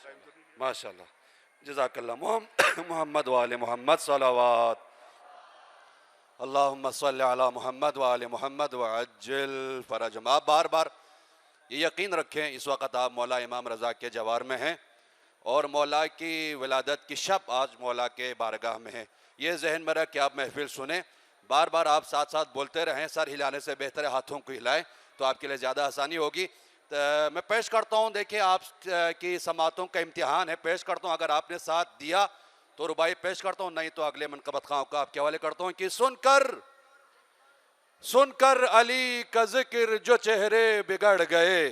माशाल्लाह, जज़ाकल्लाह। मोहम्मद वाले मोहम्मद सलावत। अल्लाहुम्मा सल्लि अला मोहम्मद वाले मोहम्मद वअज्जिल फरजहुम। आप बार बार ये यकीन रखें, इस वक्त आप मौला इमाम रज़ा के जवार में हैं और मौला की विलादत की शब आज मौला के बारगाह में है। ये जहन में रख के आप महफिल सुने, बार बार आप साथ साथ बोलते रहें। सर हिलाने से बेहतर है हाथों को हिलाएं, तो आपके लिए ज़्यादा आसानी होगी। तो मैं पेश करता हूँ, देखिए आप की समातों का इम्तिहान है, पेश करता हूँ। अगर आपने साथ दिया तो रुबाई पेश करता हूँ, नहीं तो अगले मनकबत खां का आपके हवाले करता हूँ कि सुनकर सुनकर अली का जिक्र जो चेहरे बिगड़ गए,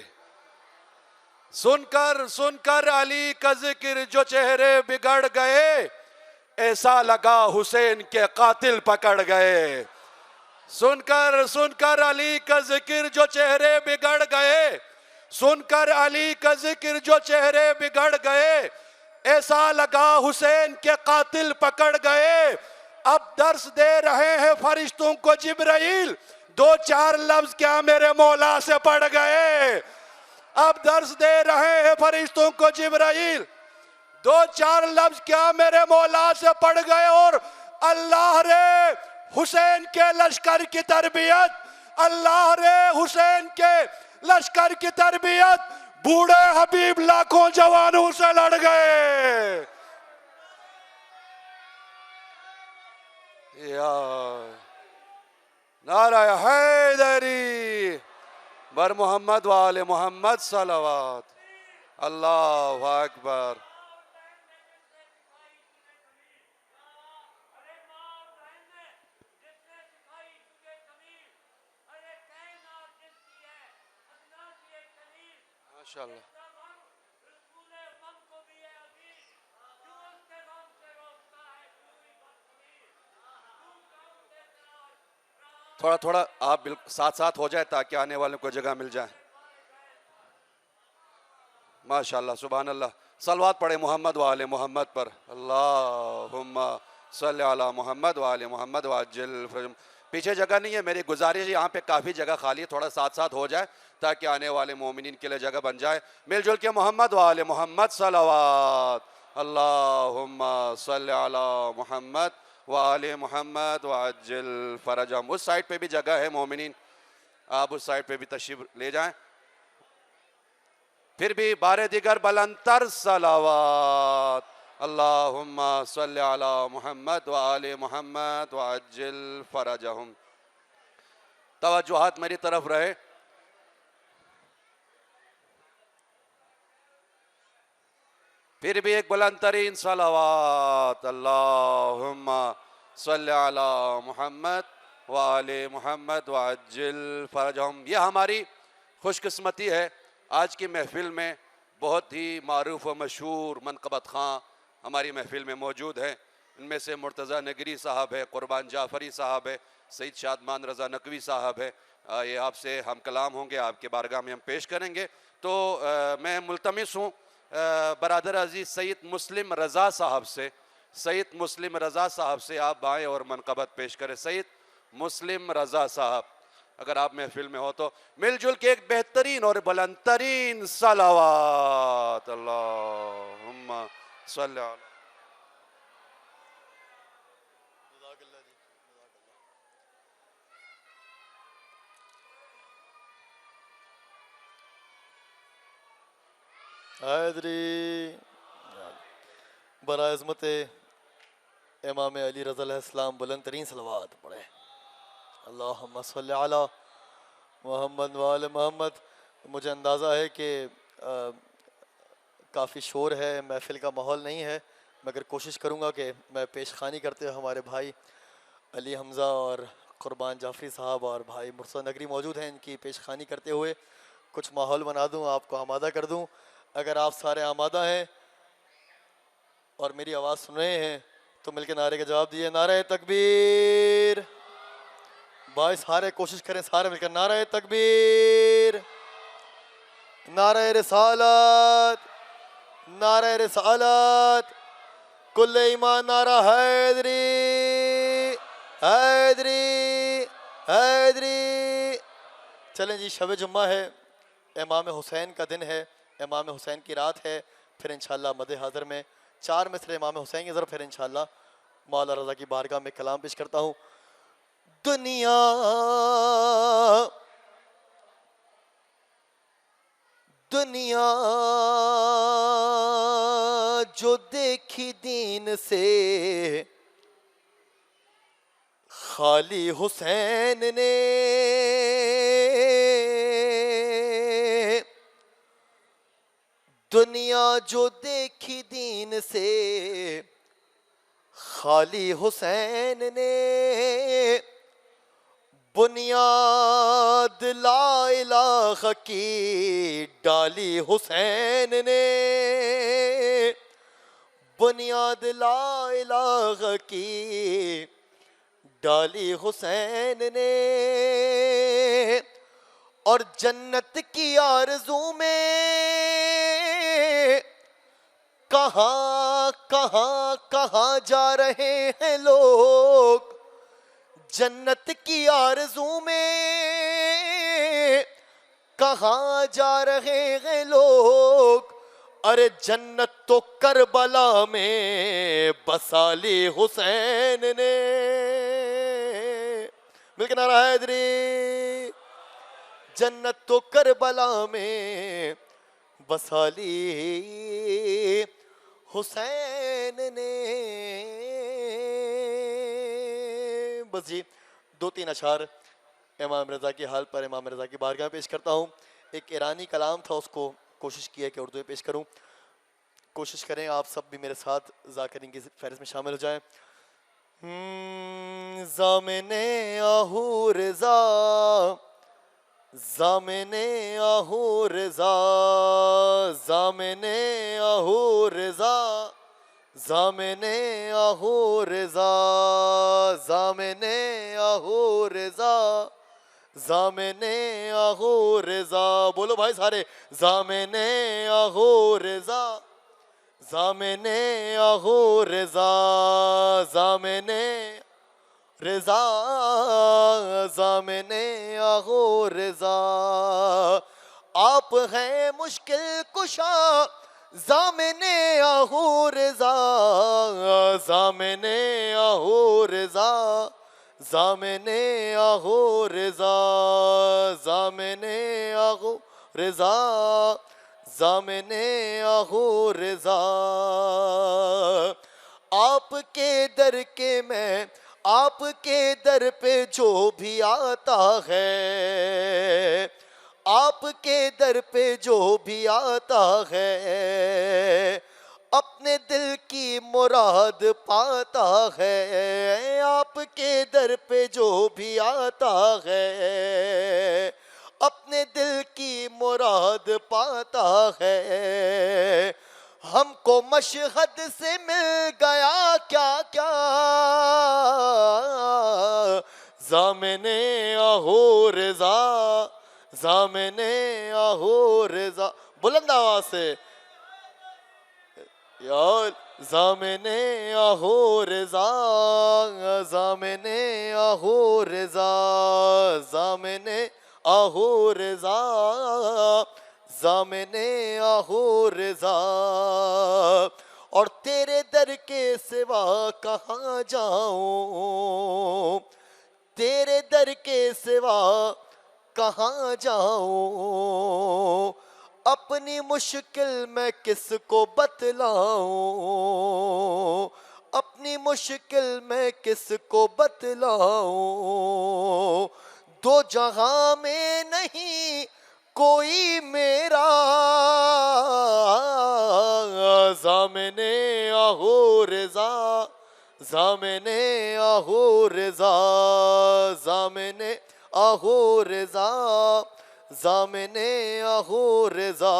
सुनकर सुनकर अली का जिक्र जो चेहरे बिगड़ गए, ऐसा लगा हुसैन के कातिल पकड़ गए। सुनकर सुनकर अली का जिक्र जो चेहरे बिगड़ गए, सुनकर अली का जिक्र जो चेहरे बिगड़ गए, ऐसा लगा हुसैन के कातिल पकड़ गए। अब दर्श दे रहे हैं फरिश्तों को जिब्राइल, दो चार लफ्ज क्या मेरे मौला से पढ़ गए। अब दर्श दे रहे हैं फरिश्तों को जिब्राइल, दो चार लफ्ज क्या मेरे मौला से पढ़ गए। और अल्लाह रे हुसैन के लश्कर की तरबियत, अल्लाह रे हुसैन के लश्कर की तरबियत, बूढ़े हबीब लाखों जवानों से लड़ गए। या नारा हैदरी बर मोहम्मद वाले मोहम्मद सलावत। अल्लाहु अकबर। माशाअल्लाह। थोड़ा थोड़ा आप साथ साथ हो जाए ताकि आने वालों को जगह मिल जाए। माशाअल्लाह, सुभान अल्लाह। सलवात पढ़े मोहम्मद वाले मोहम्मद पर। अल्लाहुम्मा सल्लि अला मोहम्मद वाले मोहम्मद वअज्जिल फरजहुम। पीछे जगह नहीं है, मेरी गुजारिश है यहाँ पे काफ़ी जगह खाली है, थोड़ा साथ साथ हो जाए ताकि आने वाले मोमिनीन के लिए जगह बन जाए। मिलजुल के मोहम्मद वाले मोहम्मद सलावत। अल्लाहुम्मा सल्लि अला मोहम्मद वाले मोहम्मद वअज्जिल फरजहुम। उस साइड पे भी जगह है मोमिनीन, आप उस साइड पे भी तशरीफ ले जाएं। फिर भी बारे दिगर बुलंदतर सलावत। अल्लाहुम्मा सल्लि अला मुहम्मद व आले मुहम्मद व अज्जिल फरजहुम। तवज्जुहात मेरी तरफ रहे। फिर भी एक बुलंदतरीन सलावत। अल्लाहुम्मा सल्लि अला मुहम्मद व आले मुहम्मद व अज्जिल फरजहुम। यह हमारी खुशकिस्मती है, आज की महफिल में बहुत ही मारूफ व मशहूर मनक़बत खां हमारी महफिल में मौजूद हैं। इनमें से मुर्तज़ा नगरी साहब है, कुर्बान जाफ़री साहब है, सईद शादमान रज़ा नकवी साहब है। ये आपसे हम कलाम होंगे, आपके बारगाह में हम पेश करेंगे। तो मैं मुल्तमिस हूँ बरादर अजीज़ सईद मुस्लिम रज़ा साहब से, सईद मुस्लिम रज़ा साहब से आप आएँ और मनक़बत पेश करें। सईद मुस्लिम रज़ा साहब, अगर आप महफिल में हो तो मिलजुल के एक बेहतरीन और बुलंदतरीन सलावत। अल्लाहुम्मा सल्लि अला। हैदरी बराज़मत इमाम अली रज़ा अलैहिस्सलाम बुलंद तरीन सलवात पढ़े। अल्लाहुम्मा सल्लि अला मोहम्मद व आले मोहम्मद। मुझे अंदाज़ा है कि काफ़ी शोर है, महफिल का माहौल नहीं है, मगर कोशिश करूँगा कि मैं पेशखानी करते हुए, हमारे भाई अली हमज़ा और कुर्बान जाफ़री साहब और भाई मुर्तज़ा नगरी मौजूद हैं, इनकी पेशखानी करते हुए कुछ माहौल बना दूँ, आपको आमादा कर दूँ। अगर आप सारे आमादा हैं और मेरी आवाज़ सुन रहे हैं तो मिलकर नारे का जवाब दिए। नारे तकबीर। भाई सारे कोशिश करें, सारे मिलकर नारे तकबीर, नारे रिसालत, नारे रिसालत, कुल्ले ईमान, नारा हैदरी हैदरी हैदरी। चलें जी, शब जुम्मा है, इमाम हुसैन का दिन है, इमाम हुसैन की रात है। फिर इंशाल्लाह मद हाज़र में 4 मिसरे इमाम हुसैन की ज़रा फिर इंशाल्लाह मौला रज़ा की बारगाह में कलाम पेश करता हूँ। दुनिया दुनिया जो देखी दीन से खाली हुसैन ने, दुनिया जो देखी दीन से खाली हुसैन ने, बुनियाद ला इलाहा की डाली हुसैन ने, बुनियाद ला इलाहा की डाली हुसैन ने। और जन्नत की आरज़ू में कहाँ कहाँ कहाँ जा रहे हैं लोग, जन्नत की आरज़ू में कहाँ जा रहे हैं लोग। अरे जन्नत तो करबला में बसा ली हुसैन ने। मिलके नारा हैदरी। जन्नत तो करबला में बसा ली हुसैन ने। बस जी 2-3 अशार इमाम रज़ा की हाल पर इमाम रज़ा की बारगाह पेश करता हूँ। एक ईरानी कलाम था, उसको कोशिश की है कि उर्दू में पेश करूँ। कोशिश करें आप सब भी मेरे साथ ज़ाकिरीन की फहरिस्त में शामिल हो जाएं। ज़ामिने आहू रज़ा, ज़ामिने आहू रज़ा, ज़ामिने आहू रज़ा, ज़ामिने आहू रज़ा, ज़ामिने आहू रज़ा, ज़ामिने आहू रज़ा। बोलो भाई सारे, ज़ामिने आहू रज़ा, ज़ामिने आहू रज़ा, ज़ामिने रज़ा, ज़ामिने आहू रज़ा। आप हैं मुश्किल कुशा ज़ामिने आहू रज़ा, ज़ामिने आहू रज़ा, ज़ामिने आहू रज़ा, ज़ामिने आहू रज़ा, ज़ामिने आहू रज़ा। आपके दर के मैं, आपके दर पे जो भी आता है, आपके दर पे जो भी आता है, अपने दिल की मुराद पाता है। आपके दर पे जो भी आता है, अपने दिल की मुराद पाता है। हमको मशहद से मिल गया क्या क्या, ज़ामिने आहू रज़ा, ज़ामिने आहू रज़ा। बुलंद आवाज़ से यार, ज़ामिने आहू रज़ा, ज़ामिने आहू रज़ा, ज़ामिने आहू रज़ा, ज़ामिने आहू रज़ा। और तेरे दर के सिवा कहाँ जाऊं, तेरे दर के सिवा कहाँ जाऊं, अपनी मुश्किल मैं किसको बतलाऊं, अपनी मुश्किल मैं किसको बतलाऊं। दो जहां में नहीं कोई मेरा, ज़ामिने आहू रज़ा, ज़ामिने आहू रज़ा, ज़ामिने आहू रज़ा, ज़ामिने आहू रज़ा।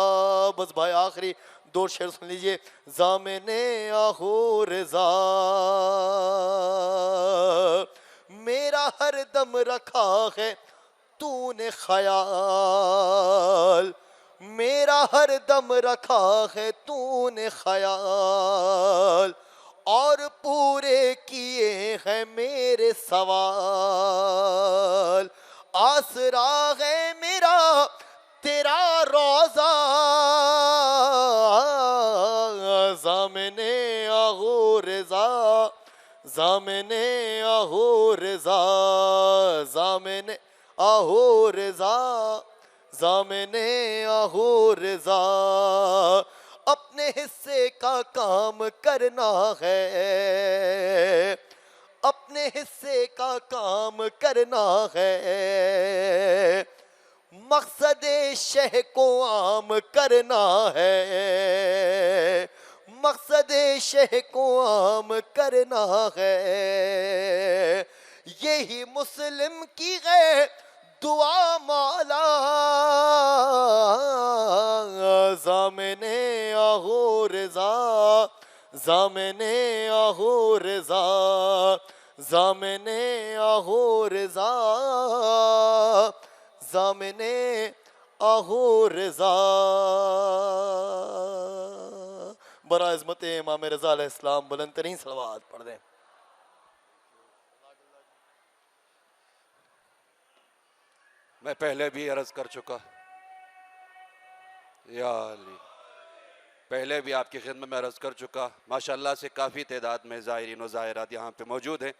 बस भाई आखिरी 2 शेर सुन लीजिए। ज़ामिने आहू रज़ा, मेरा हर दम रखा है तूने ख्याल, मेरा हर दम रखा है तूने ख्याल, और पूरे किए हैं मेरे सवाल। आसरा है मेरा तेरा रोज़ा, ज़ामिने आहो रज़ा, ज़ामिने आहो रज़ा, ज़ामिने आहो रज़ा, अपने हिस्से का काम करना है, अपने हिस्से का काम करना है, मकसद शह को आम करना है, मकसद शह को आम करना है, यही मुस्लिम की है दुआ मौला, ज़ामिने आहो रज़ा, ज़ामिने आहो रज़ा, ज़ामिने आहो रज़ा, ज़ामिने आहो रज़ा। बरा इज़्ज़त इमाम रज़ा अलैहिस्सलाम बुलंद तरीन सलवात पढ़ दें। मैं पहले भी अर्ज कर चुका, या अली, पहले भी आपकी खिदमत में अर्ज कर चुका। माशाल्लाह से काफ़ी तादाद में ज़ायरीन व ज़ायरात यहाँ पे मौजूद हैं।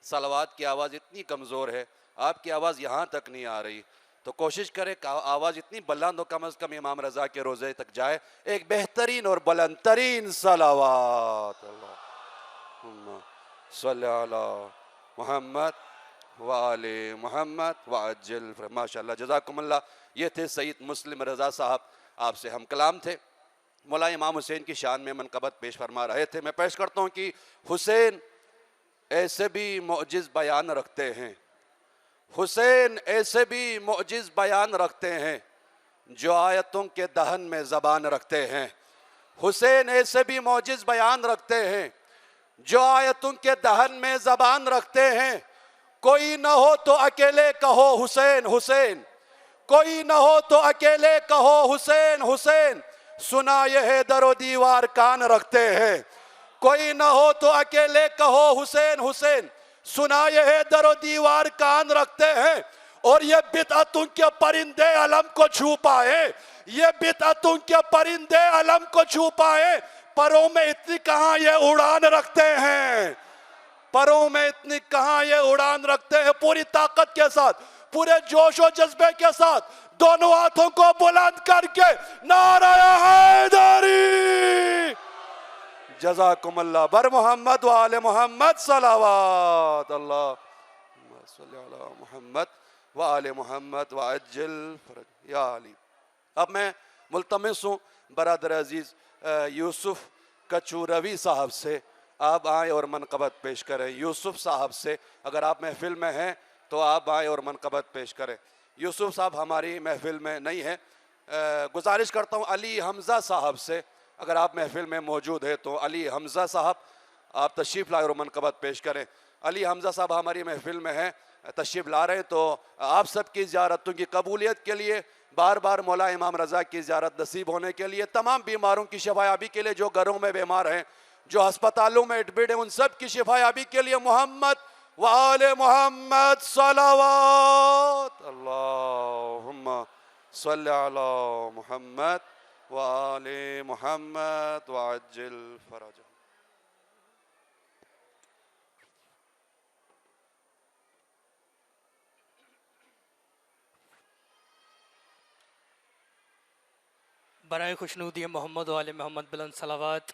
सलवात की आवाज़ इतनी कमज़ोर है, आपकी आवाज़ यहाँ तक नहीं आ रही, तो कोशिश करें आवाज़ इतनी बुलंद हो कम अज़ कम इमाम रज़ा के रोज़े तक जाए। एक बेहतरीन और बुलंद तरीन सलावात अल्लाहुम्मा सल्ली अला मुहम्मद व आले मुहम्मद व अज्जिल। माशाल्लाह, जज़ाकुमुल्लाह। ये थे सईद मुस्लिम रज़ा साहब, आपसे हम कलाम थे, मौला इमाम हुसैन की शान में मनक़बत पेश फरमा रहे थे। मैं पेश करता हूँ कि हुसैन ऐसे भी मौजिज़ बयान रखते हैं, हुसैन ऐसे भी मौजिज़ बयान रखते हैं जो आयतों के दहन में ज़बान रखते हैं। हुसैन ऐसे भी मौजिज़ बयान रखते हैं जो आयतों के दहन में ज़बान रखते हैं। कोई न हो तो अकेले कहो हुसैन हुसैन, कोई न हो तो अकेले कहो हुसैन हुसैन, सुना यह दरो दीवार कान रखते हैं। कोई न हो तो अकेले कहो हुसैन हुसैन, सुना यह दरो दीवार कान रखते हैं। और ये बिदअतों के परिंदे अलम को छू पाए, ये बिदअतों के परिंदे अलम को छू पाए, परों में इतनी कहां ये उड़ान रखते हैं, परों में इतनी कहां ये उड़ान रखते हैं। पूरी ताकत के साथ, पूरे जोश और जज्बे के साथ दोनों हाथों को बुलंद करके नारा हैदरी, जज़ाकुमुल्लाह, बर मोहम्मद व आले मोहम्मद सलावत अल्लाहुम्मा सल्ली अला मुहम्मद व आले मोहम्मद व अज्जिल फरज या अली। अब मैं मुल्तमिस हूँ बरदर अजीज़ यूसुफ कचूरवी साहब से, आप आए और मनक़बत पेश करें। यूसुफ साहब से, अगर आप महफिल में हैं तो आप आए और मनक़बत पेश करें। यूसुफ साहब हमारी महफिल में नहीं है। गुजारिश करता हूँ अली हमज़ा साहब से, अगर आप महफिल में मौजूद है तो अली हमज़ा साहब आप तशरीफ़ लाए और मनक़बत पेश करें। अली हमज़ा साहब हमारी महफिल में हैं, तशरीफ़ ला रहे हैं, तो आप सबकी ज़ियारतों की कबूलियत के लिए, बार बार मौला इमाम रज़ा की ज़ियारत नसीब होने के लिए, तमाम बीमारों की शफायाबी के लिए, जो घरों में बीमार हैं, जो अस्पतालों में एडमिट हैं, उन सब की शफायाबी के लिए मोहम्मद व आले मोहम्मद सलावत अल्लाहुम्मा सल्ली अला मुहम्मद व आले मुहम्मद व अज्जिल फरज। बराए खुशनूदी मोहम्मद वाले मोहम्मद बुलंद सलावत।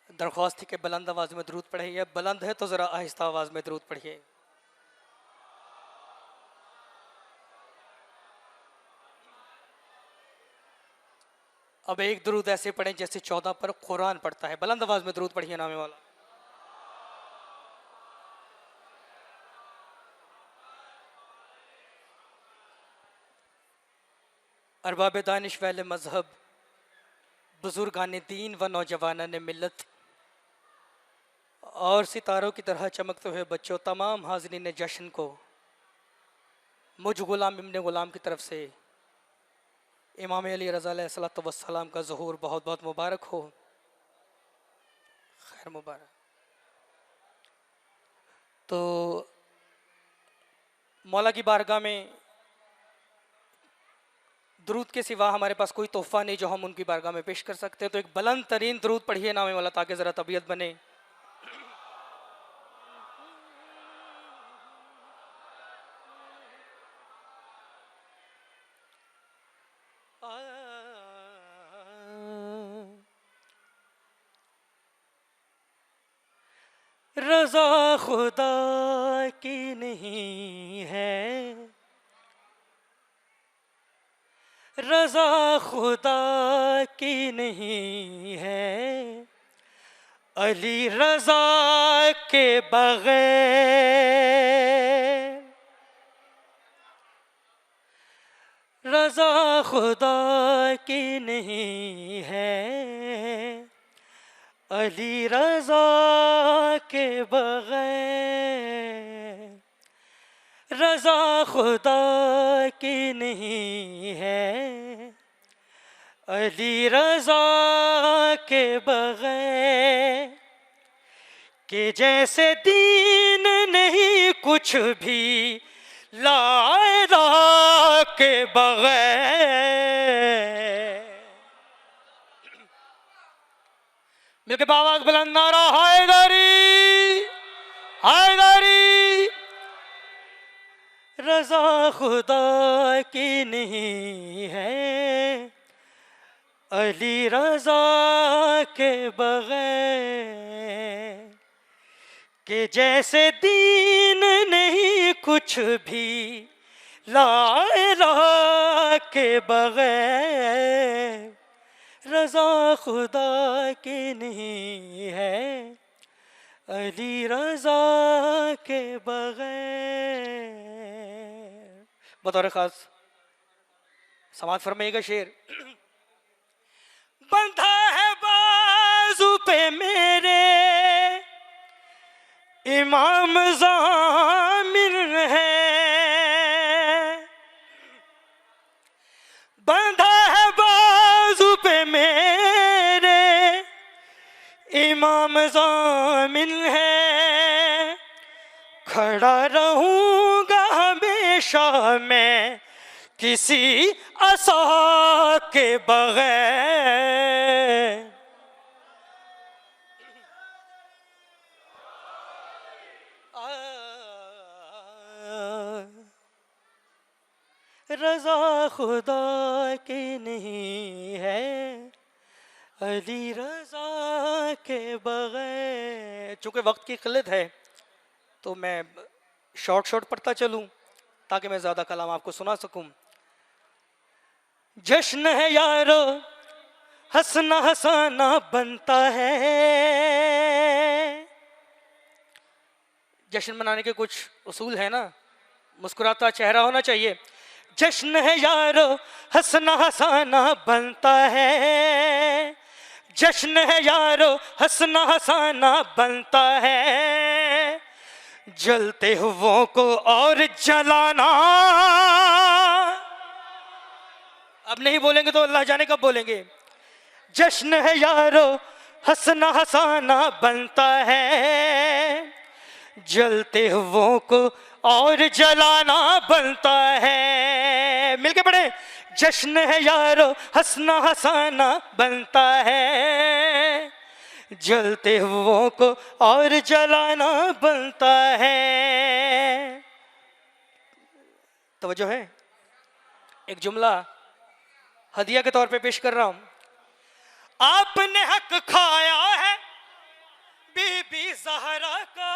दरख्वास्त थी कि बुलंद आवाज़ में दरूद पढ़िए, बुलंद है तो ज़रा आहिस्ता आवाज़ में दरूद पढ़िए। अब एक दरूद ऐसे पढ़ें जैसे 14 पर कुरान पढ़ता है। बुलंद आवाज़ में दरूद पढ़िए नामे वाला। अरबाब दानिश वाले मजहब, बुजुर्गान दीन व नौजवान ने मिलत और सितारों की तरह चमकते हुए बच्चों, तमाम हाज़रीन जश्न को मुझ गुलाम इब्न गुलाम की तरफ से इमाम अली रज़ा अलैहिस्सलातु वस्सलाम का ज़हूर बहुत बहुत मुबारक हो। खैर मुबारक। तो मौला की बारगाह में दरूद के सिवा हमारे पास कोई तोहफा नहीं जो हम उनकी बारगाह में पेश कर सकते हैं। तो एक बुलंद तरीन दरूद पढ़िए नामे वाला, ताकि ज़रा तबीयत बने। रज़ा खुदा की नहीं है, रज़ा खुदा की नहीं है, अली रज़ा के बगैर, रज़ा खुदा की नहीं है, अली रज़ा के बगैर, रज़ा खुदा की नहीं है, अली रज़ा के बगैर, कि जैसे दीन नहीं कुछ भी लायदा के बगैर। मिलके आवाज बुलंद नारा हैदरी हैदरी। रज़ा खुदा की नहीं है, अली रज़ा के बगैर, कि जैसे दीन नहीं कुछ भी ला इलाहा के बगैर, रज़ा खुदा की नहीं है, अली रज़ा के बगैर। बतौर ख़ास समाज फरमाइएगा शेर। बंधा है बाजू पे मेरे इमाम ज़ामिन है, बंधा है बाजू पे मेरे इमाम ज़ामिन है, खड़ा रहूँगा हमेशा मैं किसी असा के बगैर। रज़ा खुदा की नहीं है, अली रज़ा के बगैर। चूँकि वक्त की किल्लत है तो मैं शॉर्ट पढ़ता चलूँ ताकि मैं ज़्यादा कलाम आपको सुना सकूँ। जश्न है यारो हंसना हंसाना बनता है, जश्न मनाने के कुछ उसूल है ना, मुस्कुराता चेहरा होना चाहिए। जश्न है यारो हंसना हंसाना बनता है, जश्न है यारो हंसना हंसाना बनता है, जलते हुओं को और जलाना। अब नहीं बोलेंगे तो अल्लाह जाने कब बोलेंगे। जश्न है यारो हंसना हंसाना बनता है, जलते हुओं को और जलाना बनता है। मिलके पढ़े। जश्न है यारो हंसना हंसाना बनता है, जलते हुओं को और जलाना बनता है। तवज्जो है, एक जुमला हदिया के तौर पे पेश कर रहा हूं। आपने हक खाया है बीबी ज़हरा का,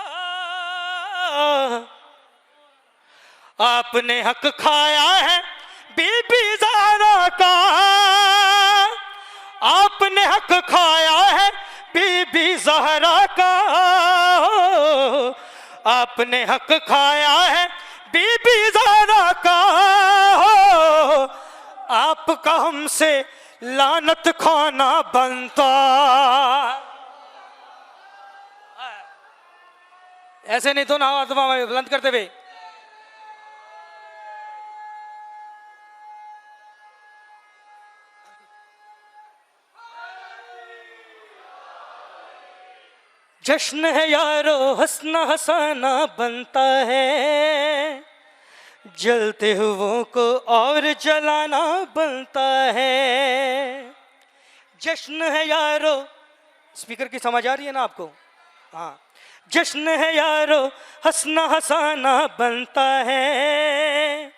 आपने हक खाया है बीबी ज़हरा का, आपने हक खाया है बीबी ज़हरा का, आपने हक खाया है बीबी ज़हरा का, आपका हमसे लानत खाना बनता। ऐसे नहीं तो ना आत्मा में बुलंद करते हुए। जश्न है यारो हंसना हंसाना बनता है, जलते हुओं को और जलाना बनता है। जश्न है यारो, स्पीकर की समझ आ रही है ना आपको? हाँ, जश्न है यारो, हंसना हंसाना बनता है।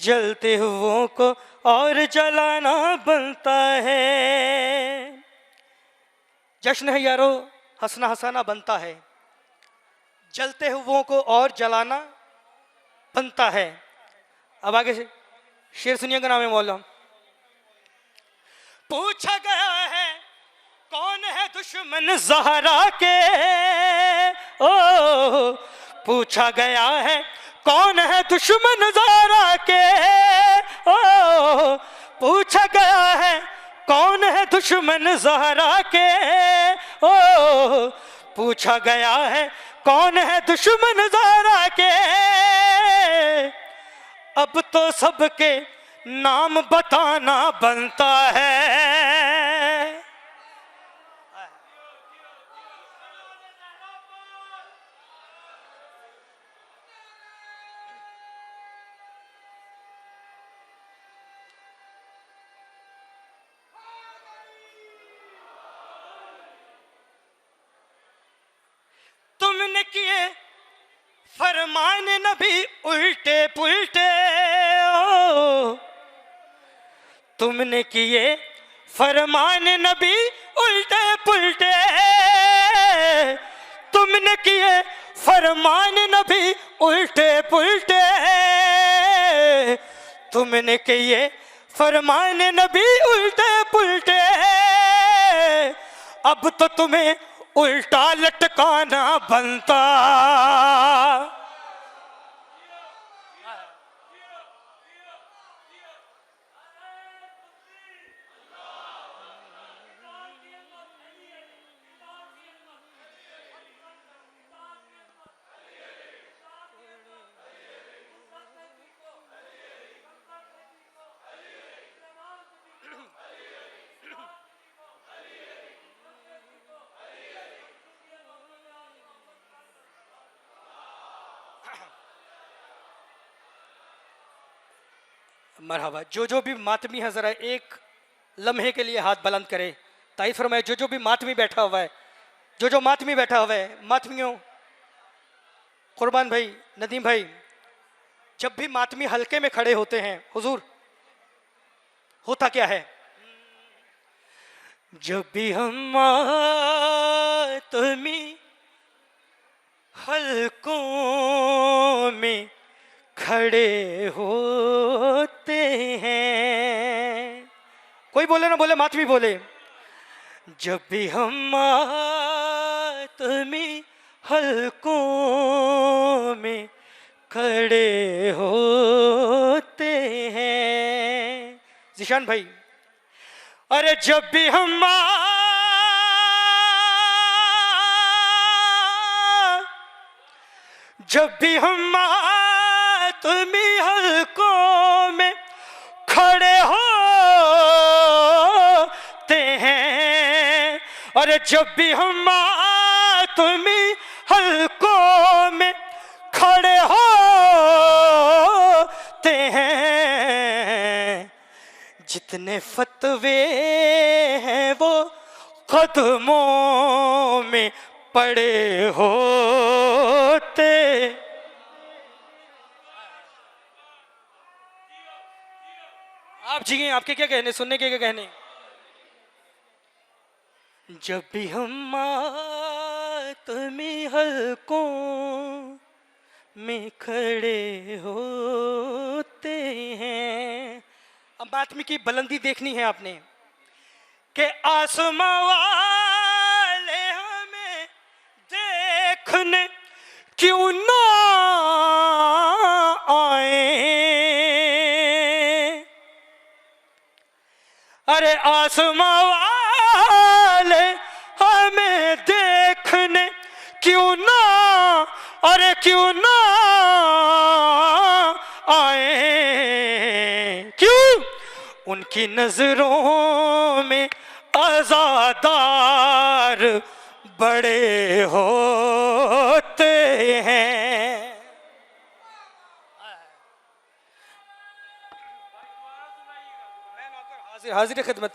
जलते हुओं को और जलाना बनता है। जश्न है यारो, हंसना हंसाना बनता है। जलते हुओं को और जलाना बनता है। अब आगे से शेर सुनिएगा नाम है मौला। पूछा गया है कौन है दुश्मन ज़हरा के, ओ पूछा गया है कौन है दुश्मन ज़हरा के, ओ पूछा गया है कौन है दुश्मन ज़हरा के, ओ पूछा गया है कौन है दुश्मन ज़हरा के। अब तो सबके नाम बताना बनता है। तुमने किए फरमान नबी उल्टे पुल्टे, ओ तुमने किए फरमान नबी उल्टे पुल्टे, तुमने किए फरमान नबी उल्टे पुल्टे, तुमने किए फरमान नबी उल्टे पुल्टे। अब तो तुम्हें उल्टा लटकाना बनता। मरहबा। जो भी मातमी है ज़रा एक लम्हे के लिए हाथ बुलंद करे। तारीफ फरमाए जो भी मातमी बैठा हुआ है, जो मातमी बैठा हुआ है, मातमियों, कुर्बान भाई, नदीम भाई, जब भी मातमी हल्के में खड़े होते हैं हुजूर, होता क्या है? जब भी हम मातमी हल्कों में खड़े होते हैं, कोई बोले ना बोले, मातमी बोले। जब भी हम मातमी हल्कों में खड़े होते हैं, जिशान भाई, अरे जब भी हम मातमी हल्कों में खड़े होते हैं, अरे जब भी हम मातमी हल्कों में खड़े होते हैं, जितने फतवे हैं वो कदमों में पड़े होते। आप जी, आपके क्या कहने, सुनने के क्या कहने? जब भी हम मातमी हल्कों में खड़े होते हैं। अब मातमी की बुलंदी देखनी है आपने कि आसमां वाले हमें देखने क्यों ना आए, अरे आसमां वाले हमें देखने क्यों ना, अरे क्यों ना आए, क्यों? उनकी नजरों में आजादार बड़े होते हैं। हाजिर हाजिर खिदमत।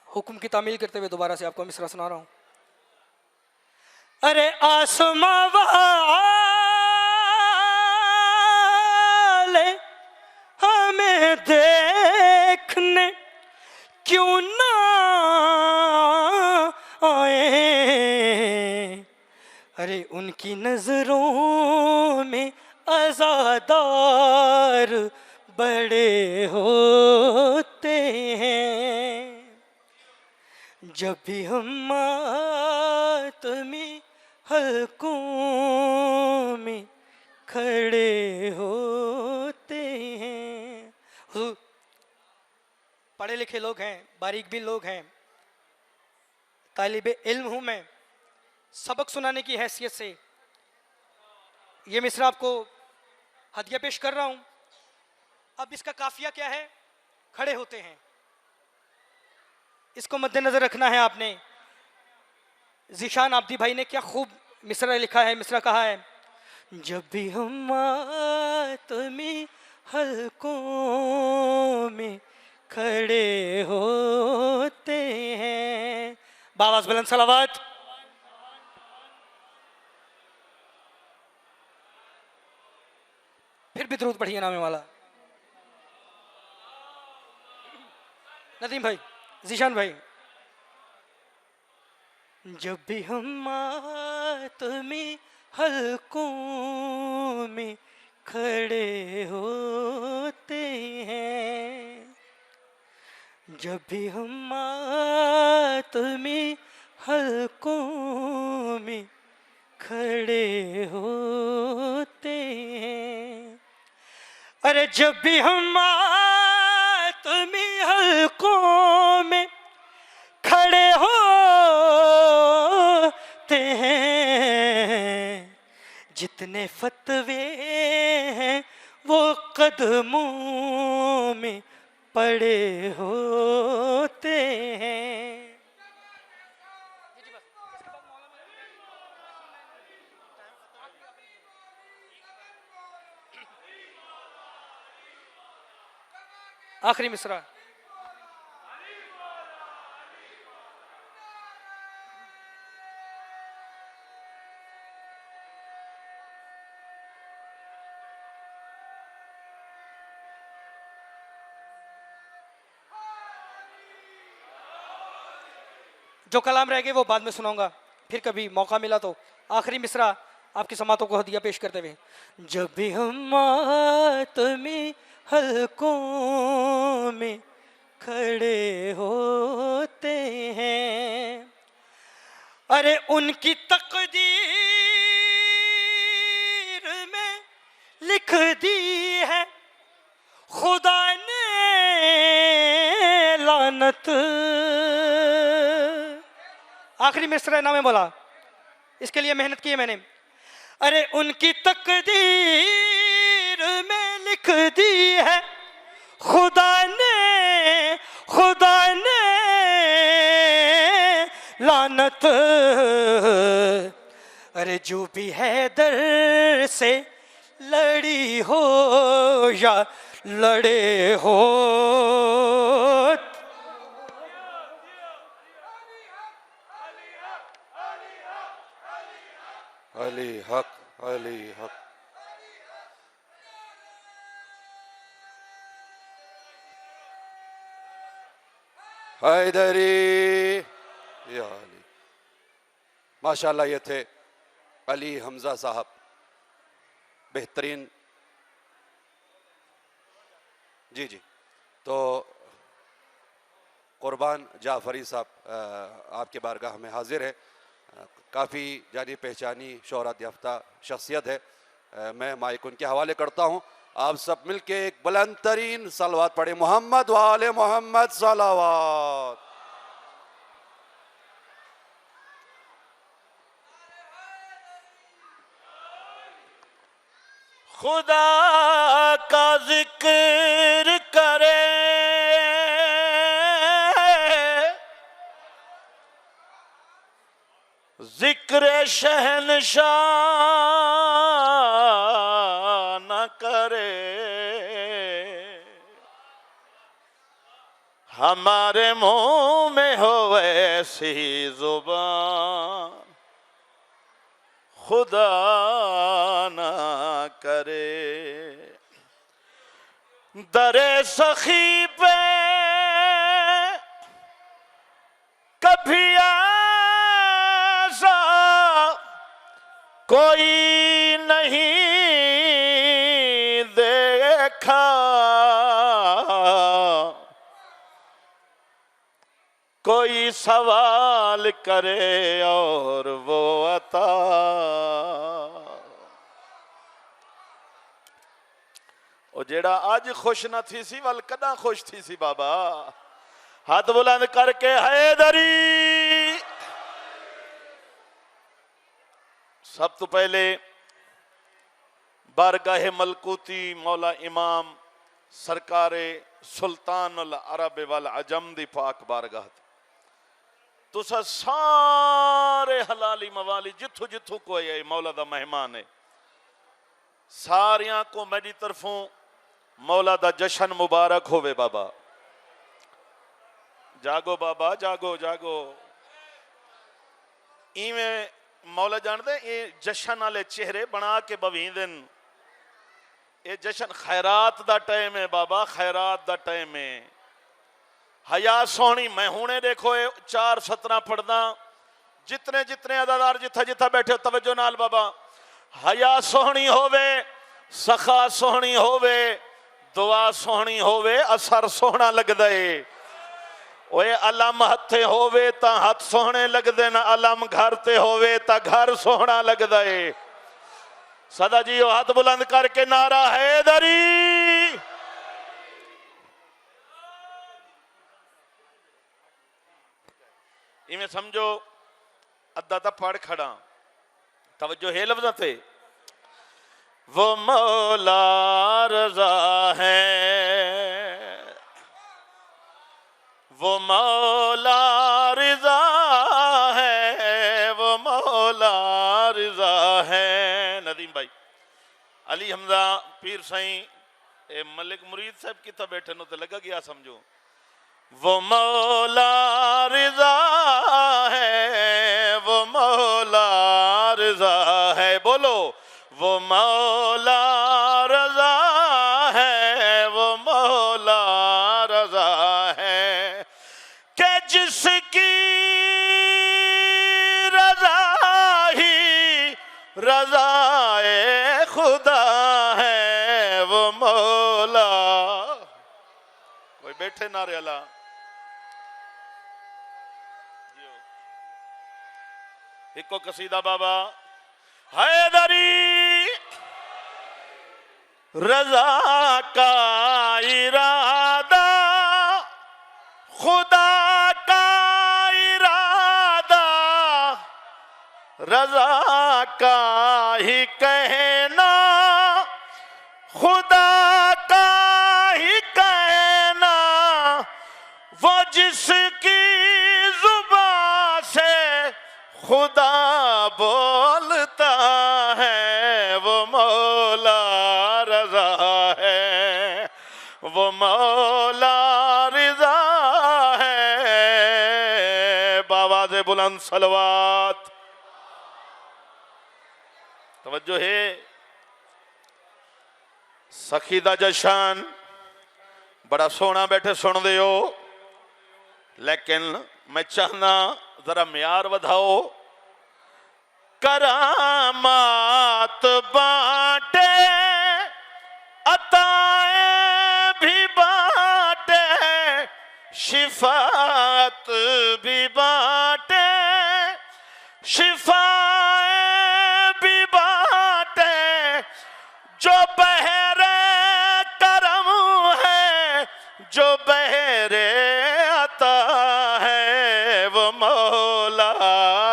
हुक्म की तामील करते हुए दोबारा से आपको मिसरा सुना रहा हूं। अरे आसमां वाले हमें देखने क्यों ना आए, अरे उनकी नजरों में अज़ादार बड़े होते हैं। जब भी हम मातमी हल्कों में खड़े होते हैं। हुज़ूर, पढ़े लिखे लोग हैं, बारीक भी लोग हैं, तालिबे इल्म हूँ मैं, सबक सुनाने की हैसियत से ये मिसरा आपको हदिया पेश कर रहा हूँ। अब इसका काफिया क्या है? खड़े होते हैं, इसको मद्देनजर रखना है आपने। ज़ीशान आब्दी भाई ने क्या खूब मिसरा लिखा है, मिसरा कहा है। जब भी हम मातमी हल्कों में खड़े होते हैं, बावाज़ बुलंद सलावत। फिर भी दुरूद पढ़िए नामे वाला। नदीम भाई, ज़ीशान भाई। जब भी हम मातमी हल्कों में खड़े होते हैं, जब भी हम मातमी हल्कों में खड़े होते हैं, अरे जब भी हम मातमी हल्कों में खड़े होते हैं, जितने फतवे हैं वो कदमों में पड़े होते हैं। आखिरी मिसरा। जो कलाम रह गए वो बाद में सुनाऊंगा, फिर कभी मौका मिला तो। आखिरी मिसरा आपकी समातों को हदिया पेश करते हुए। जब भी हम मातमी हल्कों में खड़े होते हैं, अरे उनकी तकदीर में लिख दी है खुदा ने लानत। आखिरी मिसरा नाम बोला, इसके लिए मेहनत की है मैंने। अरे उनकी तकदीर में लिख दी है खुदा ने लानत। अरे जो भी हैदर से लड़ी हो या लड़े हो, अली हक, अली हक। हैदरी या अली। माशाल्लाह, ये थे अली हमजा साहब, बेहतरीन। जी जी, तो कुर्बान जाफरी साहब आपके बारगाह में हाजिर है। काफ़ी जानी पहचानी शोहरत याफ्ता शख्सियत है। मैं माइक उनके हवाले करता हूँ। आप सब मिलके एक बुलंद तरीन सलवात पढ़े, मोहम्मद वाले मोहम्मद सलावत। खुदा का जिक्र करे शहनशाह न करे, हमारे मुंह में हो ऐसी जुबान खुदा ना करे। दरे सखी पे कभी ऐसा कोई नहीं देखा, कोई सवाल करे और वो अता। ओ जेड़ा आज खुश न थी सी वल कदा खुश थी सी बाबा। हाथ बुलंद करके हैदरी। सब तो पहले बारगाह मलकूती मौला इमाम सरकारे सुल्तान अल अरब वल अजम दी पाक बारगाह तुसा सारे हलाली मवाली जिथू जिथू कोई है मौला दा मेहमान है, सारियां को मेरी तरफों मौला दा जशन मुबारक होवे बाबा। जागो बाबा जागो जागो। इवें मौला जानते ये जशन वाले चेहरे बना के बवींदन। ये जशन खैरात दा टाइम है बाबा, खैरात दा टाइम है। हया सोहनी मैं हुणे देखो 4:17 पढ़दा, जितने जितने अदादार जिथा जिथा बैठे तवज्जो नाल बाबा। हया सोहनी होवे, सखा सोहनी होवे, दुआ सोहनी होवे, असर सोहना लगदा है। ओए अलम हथे होवे ता हथ सोहने लगदे न, अलम घर ते होवे ता घर सोहना लगदा है। सदा जी ओ हाथ बुलंद करके नारा हैदरी। इवें समझो अद्धा ता पढ़ खड़ा, तवज्जो है लफ्ज़ां ते। वो मौला रज़ा है, वो मौला रिज़ा है, वो मौला रिज़ा है। नदीम भाई अली हमजा पीर साईं मलिक मुरीद साहब कितना बैठे नो तो लगा गया समझो। वो मौला रिज़ा है, वो मौला रिज़ा है। बोलो वो मौला रज़ा है, वो मौला रज़ा है कि जिसकी रज़ा ही रज़ाए खुदा है, वो मौला। कोई बैठे नारे अला इको कसीदा बाबा। हैदरी रज़ा का इरादा खुदा का इरादा, रज़ा का ही कहना खुदा का ही कहना। वो जिसकी जुबान से खुदा बोलता है, वो मौला रज़ा है, वो मौला रिज़ा है। बावाज़े बुलंद सलवात। तवज्जो है। सखी दा जशन बड़ा सोहना बैठे सुन दे हो, लेकिन मैं चाहना जरा म्यार वधाओ। करामात बांटे अताएं भी बांटे, शिफात भी बांटे, शिफाएं भी बांटे। जो बहरे करम है, जो बहरे अता है, वो मौला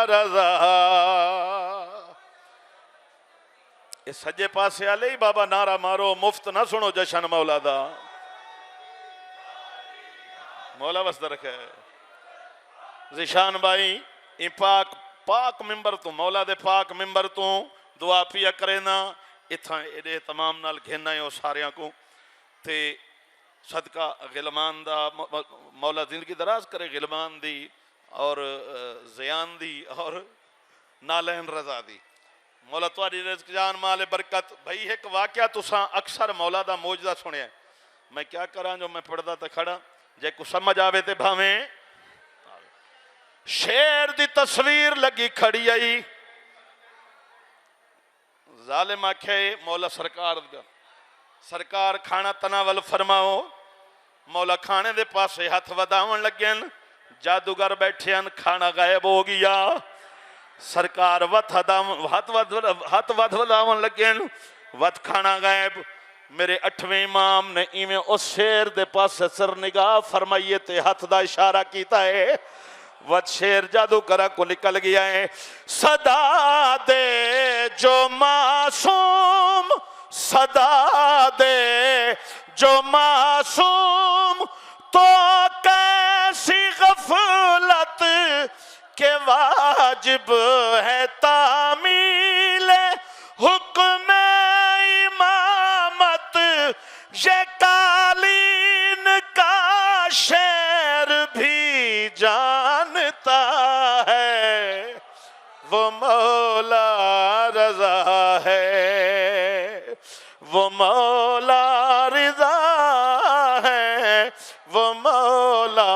रज़ा। इस सज्जे पासे आले ही बाबा नारा मारो, मुफ्त ना सुनो जशन मौला दा। मौला वसद रखे। जिशान भाई पाक पाक मिंबर तो मौला दे पाक मिंबर तो दुआ पिया करे ना इत्थां एडे तमाम नाल घेना है सारियां को ते सदका गिलमान दा मौला जिंदगी दराज करे गिलमान दी और ज़ियान दी और नालैन रजा दी मौला तुहाडी रिज़्क़ जान माले बरकत। भाई एक वाकया तुसा अक्सर मौला दा मौजदा सुनिया मैं क्या करा जो मैं पढ़दा तो खड़ा जे कुछ समझ आवे ते भावें शेर दी तस्वीर लगी खड़ी आई जालिम आखे मौला सरकार खाना तनावल फरमाओ मौला खाने दे पासे हथ वधावन लगे जादूगर बैठे खाना गायब हो गया सरकार हथ वधावन लगे वत खाना गायब मेरे 8वें इमाम ने इवें उस शेर दे पासे सिर निगाह फरमाइए ते हथ दा इशारा किया है वत शेर जादू करा को निकल गया है सदा दे जो मासूम सदा दे जो मासूम तो कैसी गफलत के वाजिब है तामील हुक्म इमामत ये कालीन का शेर भी जानता है वो मौला रजा है वो मौला रजा है वो मौला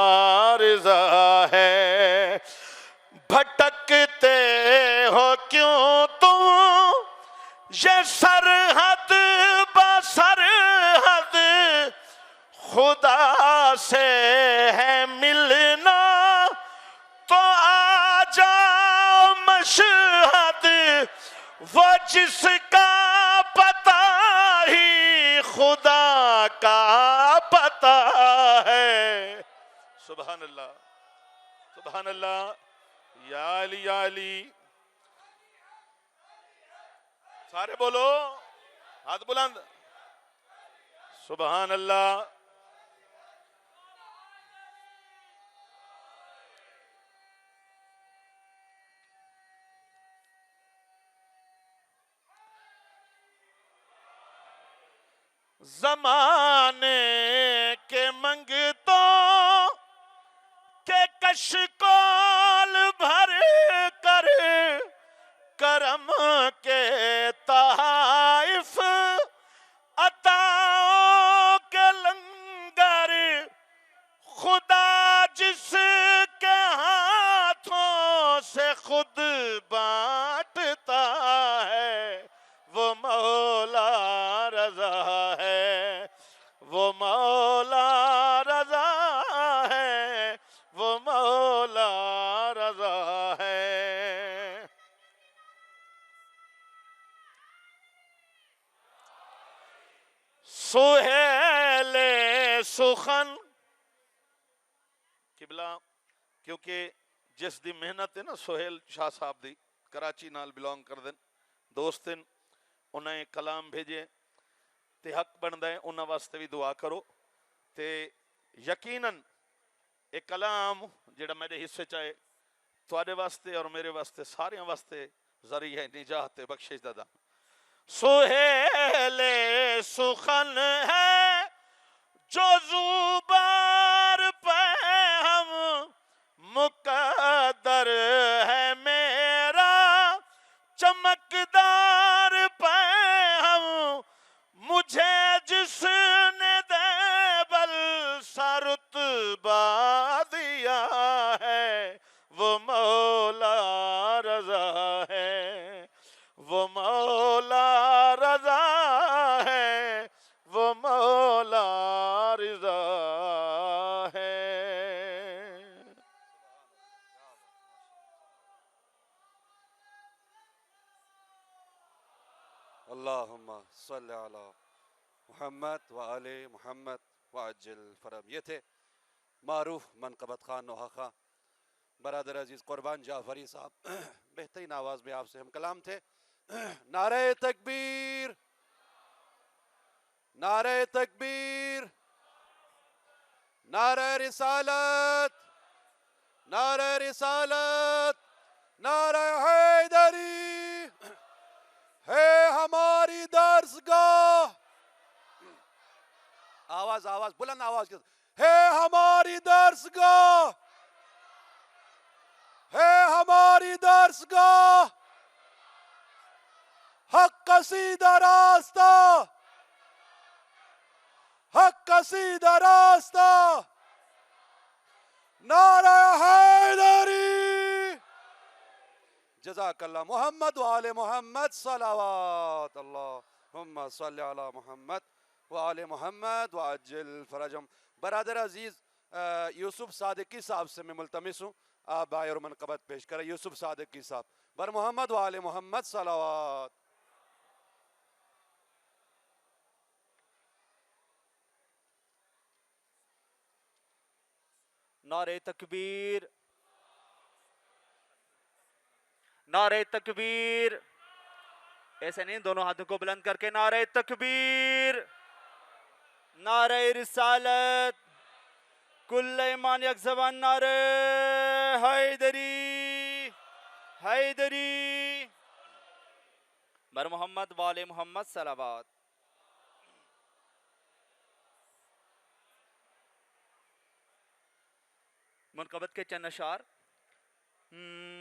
रजा है भटकते हो क्यों तुम ये सरहद बसरहद खुदा से है मिलना तो आ जाओ मशहद वो जिसका पता ही खुदा का पता है सुभान अल्लाह या अली सारे बोलो हाथ बुलंद सुभान अल्लाह जमाने के मंगतों के कशकोल भर कर करम के तहाइफ अताओं के लंगर खुदा जिसके हाथों से खुद बांटता है वो मौला रजा है वो मौला रजा है वो मौला रजा है सुहेले सुखन किबला क्योंकि जिस दी मेहनत है ना सुहेल शाह साहब दी कराची नाल बिलोंग कर देन दोस्त उन्हें कलाम भेजे ते हक बनता है उन्होंने वास्ते भी दुआ करो ते यकीनन एक कलाम जेड़ा मेरे हिस्से चाहे थोड़े वास्ते और मेरे वास्ते सारे वास्ते जरिया है निजात बख्शिश दादा सुहेले सुखन है जो जुबार पे हम मुकद्दर है मेरा चमकदार पे हम मुझे जिसने देबल सरुतबा दिया है वो मौला रजा है वो मौला रजा है वो मौला रजा है अल्लाहुम्मा सल्ली अला मुहम्मद व आले मुहम्मद व अज्जिल फरम। ये थे मारूफ मनकबत खान नोहाखा बरादर अजीज कुर्बान जाफरी साहब बेहतरीन आवाज़ में आपसे हम कलाम थे। नारे तकबीर नारे तकबीर नारे रिसालत नारे हैदरी है हमारी दरसगाह। आवाज आवाज बुलंद आवाज के साथ। है हमारी दरसगाह, है हमारी दरसगाह, हक का सीधा रास्ता, हक का सीधा रास्ता, नारा हैदरी। जज़ाकल्लाह। मोहम्मद वाले मोहम्मद सलावत अल्लाहुम्मा सल्ली अला मोहम्मद वाले मोहम्मद वाजिल फरजम। बरादर अजीज यूसुफ सादिकी साहब से मैं मुल्तमिस हूँ आप बाय और मनकबत पेश करें। यूसुफ सादिकी साहब बर मोहम्मद वाले मोहम्मद सलावत। नारे तकबीर, नारे तकबीर। ऐसे नहीं, दोनों हाथों को बुलंद करके नारे तकबीर, नारे रिसालत, कुल्ले ईमान यक ज़बान, नारे हैदरी हैदरी। बर मोहम्मद वाले मोहम्मद सलावत। मुनकबत के चंद अशार।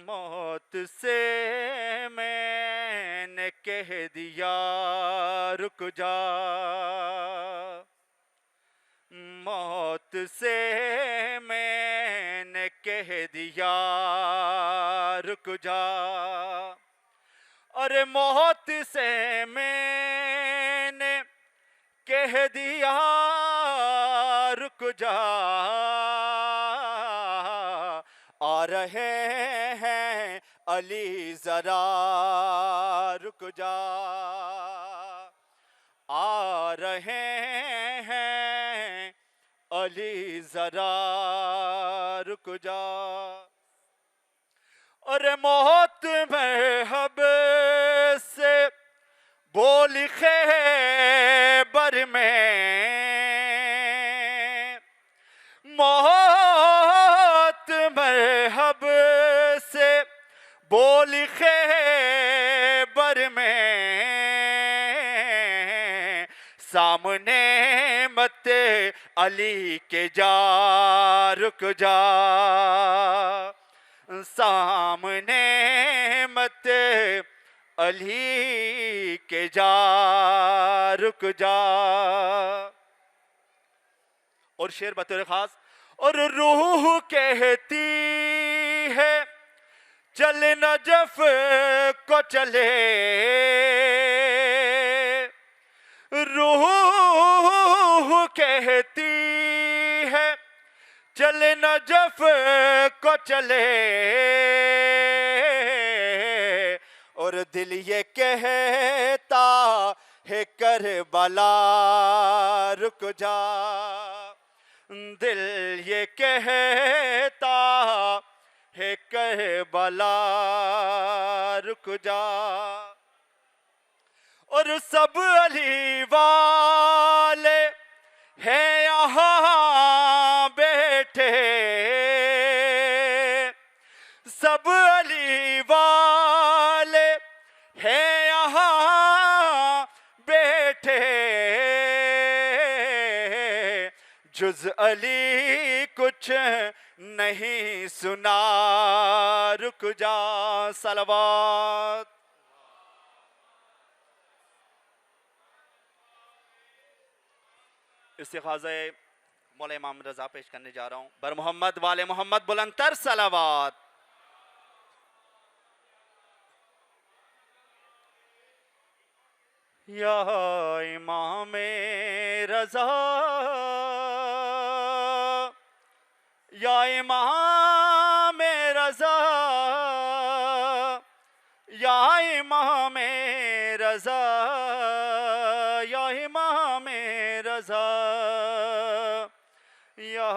मौत से मैंने कह दिया रुक जा, मौत से मैंने कह दिया रुक जा, अरे मौत से मैंने कह दिया रुक जा, आ रहे हैं अली जरा रुक जा, आ रहे हैं अली जरा रुक जा, अरे मौत मरहब से बोली खैबर में, मौत मरहब से बोली खैबर में, सामने मत अली के जा रुक जा, सामने मत अली के जा रुक जा। और शेर बतौर खास। और रूह कहती है चल नजफ को चले, रूह कहती है चल नजफ को चले, और दिल ये कहता है करबला रुक जा, दिल ये कहता है करबला रुक जा, और सब अली वाले हैं यहाँ बैठे, सब अली वाले हैं यहाँ बैठे, जुज अली कुछ नहीं सुना रुक जा। सलवात। इस्तिग़ाज़े मौला इमाम रज़ा पेश करने जा रहा हूँ। बर मोहम्मद वाले मोहम्मद बुलंदतर सलावात। या इमाम रज़ा, या इमाम रज़ा, या इमाम रज़ा, या इमाम रज़ा, या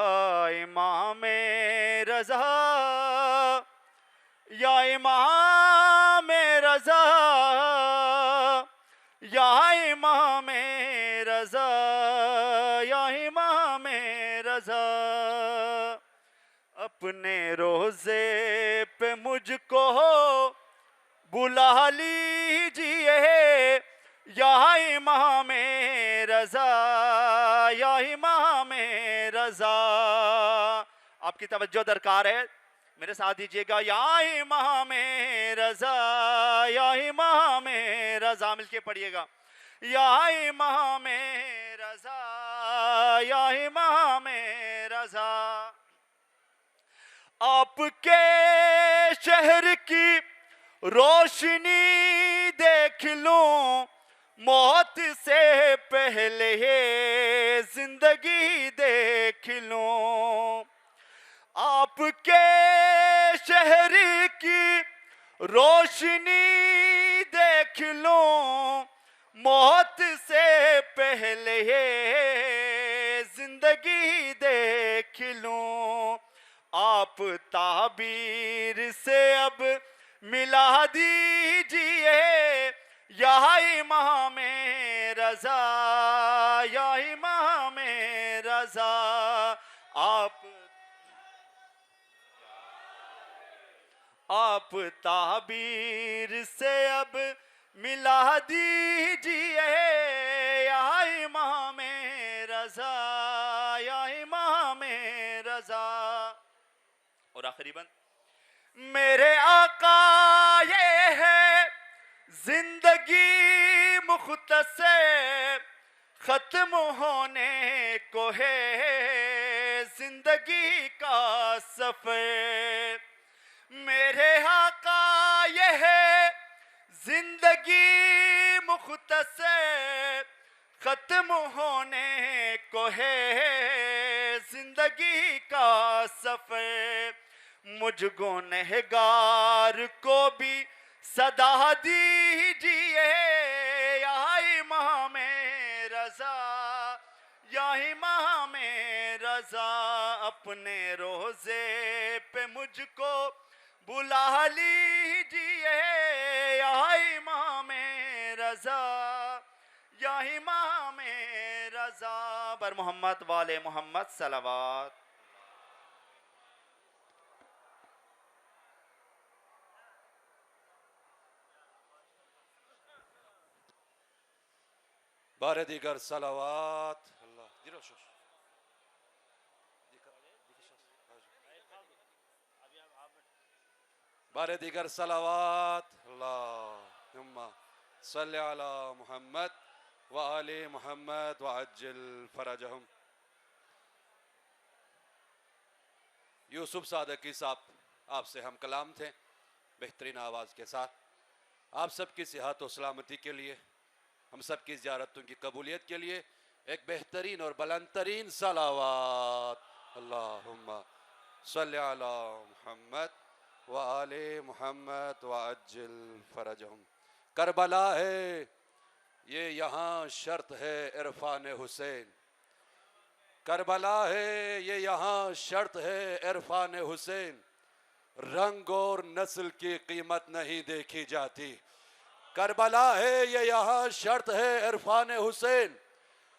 इमाम रज़ा, या इमाम रज़ा, या इमाम रज़ा, या इमाम रज़ा, अपने रोज़े पे मुझको बुला लीजिए या इमाम रजा, या इमाम रजा। आपकी तवज्जो दरकार है, मेरे साथ दीजिएगा। या इमाम रजा, या इमाम रजा, मिलके पढ़िएगा। या इमाम रजा, या इमाम रजा। आपके शहर की रोशनी देख लूं, मौत से पहले जिंदगी देख लूं। आपके शहर की रोशनी देख लूं, मौत से पहले जिंदगी देख लूं। आप ताबीर से अब मिला दीजिए या इमाम रजा, या इमाम रजा। आप ताबीर से अब मिला दीजिए या इमाम रजा, या इमाम रजा। और आखिरी बंद, मेरे आका ये है जिंदगी मुख्तसर, खत्म होने को है जिंदगी का सफर। मेरे आका ये है जिंदगी मुख्तसर, खत्म होने को है जिंदगी का सफर। मुझ गुनहगार को भी सदा दीजिए या इमाम रजा, या इमाम रजा। अपने रोजे पे मुझको बुला लीजिए या इमाम रजा, या इमाम रजा। बर मोहम्मद वाले मोहम्मद सलावत। बारे दीगर सलावात अल्लाह बारे दीगर सलावात अल्लाहुम्मा सल्ली अला मुहम्मद व आले मुहम्मद व अज्जिल फरजहुम। यूसुफ सादकी साहब, आपसे हम कलाम थे बेहतरीन आवाज़ के साथ। आप सबकी सेहत और सलामती के लिए, हम सब की ज़ियारतों की कबूलियत के लिए एक बेहतरीन और बुलंदतरीन सलावात। अल्लाहुम्मा सल्ली अला मुहम्मद व आले मुहम्मद व अज्जिल फरजहुम। करबला है ये यहाँ शर्त है इरफान हुसैन, करबला है ये यहाँ शर्त है इरफान हुसैन। रंग और नस्ल की कीमत नहीं देखी जाती। करबला है ये यहाँ शर्त है इरफान हुसैन,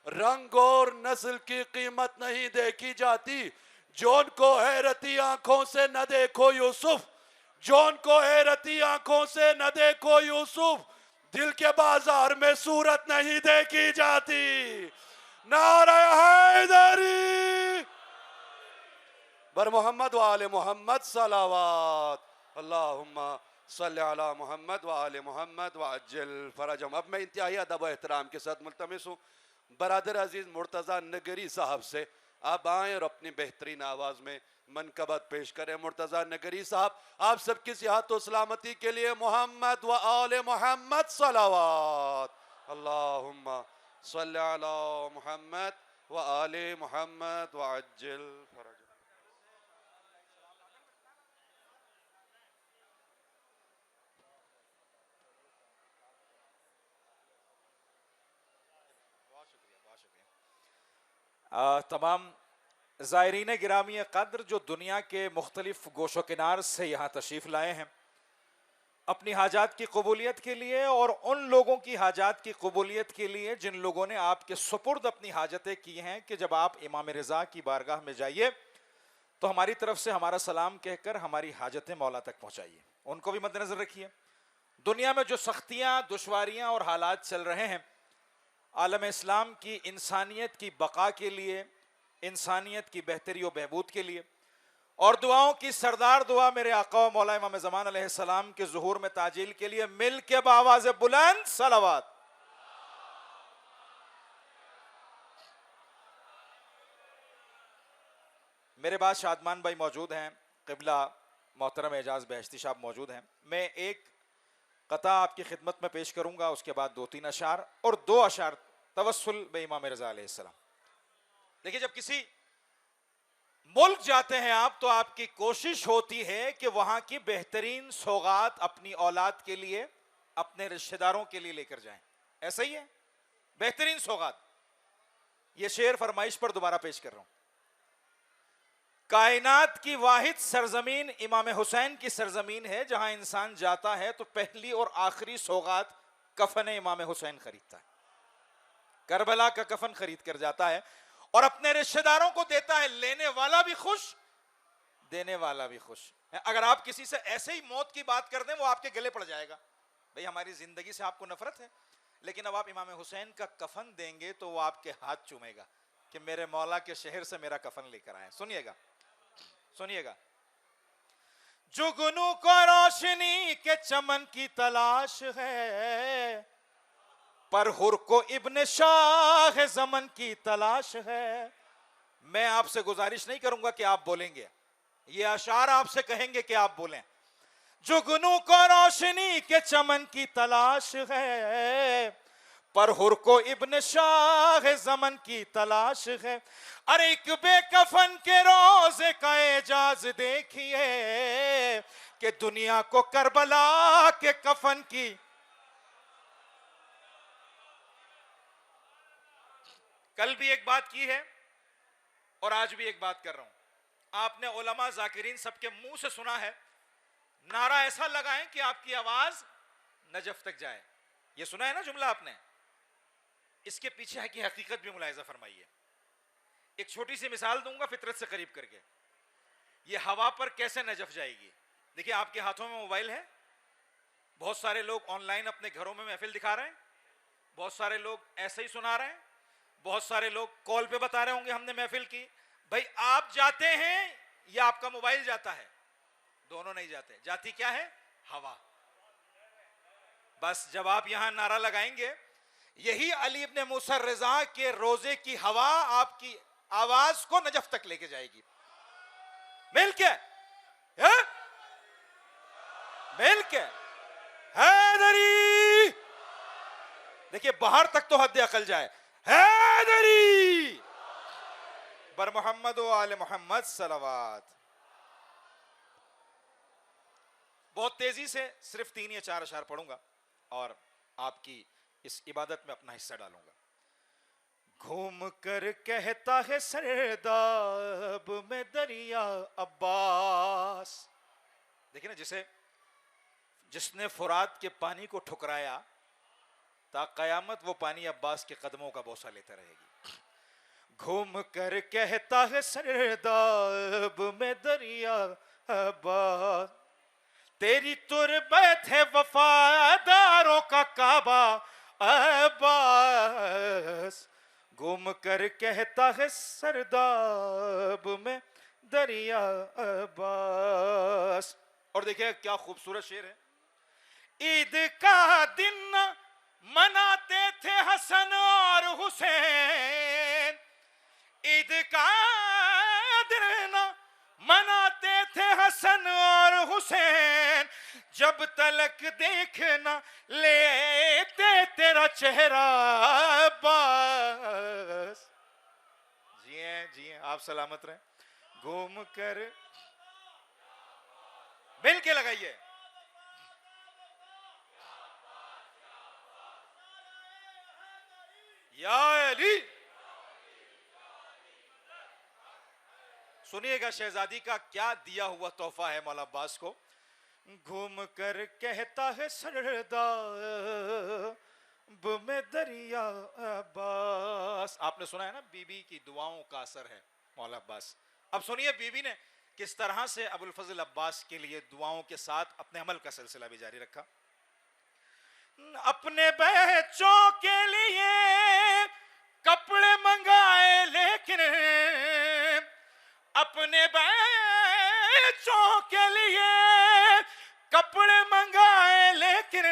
रंग और नस्ल की कीमत नहीं देखी जाती। जौन को हैरती आंखों से न देखो यूसुफ, जौन को हैरती आंखों से न देखो यूसुफ, दिल के बाजार में सूरत नहीं देखी जाती। नारे हैदरी। बर मोहम्मद व आले मोहम्मद सलावत। अल्लाहुम्मा सल्ली अला मोहम्मद व आले मोहम्मद व अज्जिल फरजहुम। अब मैं इंतहाई अदब व एहतराम के साथ मुल्तमिस हूँ बरादर अजीज मुर्तज़ा नगरी साहब से, आप आएँ और अपनी बेहतरीन आवाज़ में मनकबत पेश करें। मुर्तज़ा नगरी साहब, आप सबकी सेहत और सलामती के लिए मोहम्मद व आले मोहम्मद सलावत। अल्लाहुम्मा सल्ली अला मोहम्मद व आले मोहम्मद व अज्जिल फरजहुम। तमाम ज़ायरीन गिरामी क़द्र जो दुनिया के मुख्तलिफ गोशो किनार से यहाँ तशरीफ़ लाए हैं अपनी हाजात की कबूलियत के लिए, और उन लोगों की हाजात की कबूलियत के लिए जिन लोगों ने आपके सुपुर्द अपनी हाजतें की हैं कि जब आप इमाम रज़ा की बारगाह में जाइए तो हमारी तरफ से हमारा सलाम कहकर हमारी हाजतें मौला तक पहुंचाइए, उनको भी मद्देनजर रखिए। दुनिया में जो सख्तियां, दुश्वारियां और हालात चल रहे हैं, आलम इस्लाम की इंसानियत की बका के लिए, इंसानियत की बेहतरी और बहबूद के लिए, और दुआओं की सरदार दुआ मेरे आका मौला इमाम ज़मान अलैहिस्सलाम के ज़ुहूर में ताजील के लिए मिल के बावाज़ बुलंद सलावत। मेरे बाद शादमान भाई मौजूद हैं, क़िबला मोहतरम एजाज बहश्ती साहब मौजूद हैं। मैं एक कता आपकी खिदमत में पेश करूंगा, उसके बाद 2-3 अशार और 2 अशार तवस्सुल बे इमाम रज़ा अलैहिस्सलाम। देखिए, जब किसी मुल्क जाते हैं आप, तो आपकी कोशिश होती है कि वहां की बेहतरीन सौगात अपनी औलाद के लिए, अपने रिश्तेदारों के लिए लेकर जाएं। ऐसा ही है, बेहतरीन सौगात। यह शेर फरमाइश पर दोबारा पेश कर रहा हूं। कायनात की वाहिद सरजमीन इमाम हुसैन की सरजमीन है, जहां इंसान जाता है तो पहली और आखिरी सौगात कफन इमाम हुसैन खरीदता है। करबला का कफन खरीद कर जाता है और अपने रिश्तेदारों को देता है। लेने वाला भी खुश, देने वाला भी खुश। अगर आप किसी से ऐसे ही मौत की बात कर दें, वो आपके गले पड़ जाएगा। भाई, हमारी जिंदगी से आपको नफरत है, लेकिन अब आप इमाम हुसैन का कफन देंगे तो वो आपके हाथ चूमेगा कि मेरे मौला के शहर से मेरा कफन लेकर आए। सुनिएगा, सुनिएगा। जुगनू को रोशनी के चमन की तलाश है, पर हुर को इब्न शाह ज़मन की तलाश है। मैं आपसे गुजारिश नहीं करूंगा कि आप बोलेंगे, ये अशार आपसे कहेंगे कि आप बोलें। जुगनू को रोशनी के चमन की तलाश है, पर हुर को इब्न शाह ज़मन की तलाश है। अरे एक बेकफन के रोज़े का एजाज देखिए कि दुनिया को करबला के कफन की। कल भी एक बात की है और आज भी एक बात कर रहा हूं। आपने उलमा जाकिरीन सबके मुंह से सुना है, नारा ऐसा लगाएं कि आपकी आवाज नजफ तक जाए। ये सुना है ना जुमला आपने? इसके पीछे है कि हकीकत भी मुलाहिजा फरमाइए। एक छोटी सी मिसाल दूंगा फितरत से करीब करके। ये हवा पर कैसे नजफ जाएगी। देखिए, आपके हाथों में मोबाइल है, बहुत सारे लोग ऑनलाइन अपने घरों में महफिल दिखा रहे हैं, बहुत सारे लोग ऐसे ही सुना रहे हैं, बहुत सारे लोग कॉल पे बता रहे होंगे हमने महफिल की। भाई, आप जाते हैं या आपका मोबाइल जाता है? दोनों नहीं जाते। जाती क्या है? हवा। बस जब आप यहां नारा लगाएंगे, यही अली इब्न मूसा रज़ा के रोजे की हवा आपकी आवाज को नजफ तक लेके जाएगी। मिल के मिल के हैदरी। देखिए, बाहर तक तो हद अकल जाए। हैदरी बर मोहम्मद व आले मोहम्मद सलावत। बहुत तेजी से सिर्फ 3 या 4 अशार पढ़ूंगा और आपकी इस इबादत में अपना हिस्सा डालूंगा। घूम कर कहता है सरदाब में दरिया अब्बास। देखिए ना, जिसने फुरात के पानी को ठुकराया, ता कयामत वो पानी अब्बास के कदमों का बोसा लेता रहेगी। घूम कर कहता है सरदाब में दरिया अब्बास, तेरी तुरबत है वफादारों का काबा अब्बास। घूम कर कहता है सरदाब में दरिया अब्बास। और देखिए क्या खूबसूरत शेर है। ईद का दिन मनाते थे हसन और हुसैन, ईद का दिन मनाते थे हसन और हुसैन, जब तलक देखना लेते तेरा चेहरा बस। जिए आप सलामत रहें। घूम कर मिल के लगाइए। या अली। सुनिएगा शहजादी का क्या दिया हुआ तोहफा है मौला अब्बास को। घूम कर कहता है सरदाब में दरिया अब्बास। आपने सुना है ना, बीबी की दुआओं का असर है मौला अब्बास। अब सुनिए बीबी ने किस तरह से अबुल फजल अब्बास के लिए दुआओं के साथ अपने अमल का सिलसिला भी जारी रखा। अपने बच्चों के लिए कपड़े मंगाए लेकिन अपने बच्चों के लिए कपड़े मंगाए लेकिन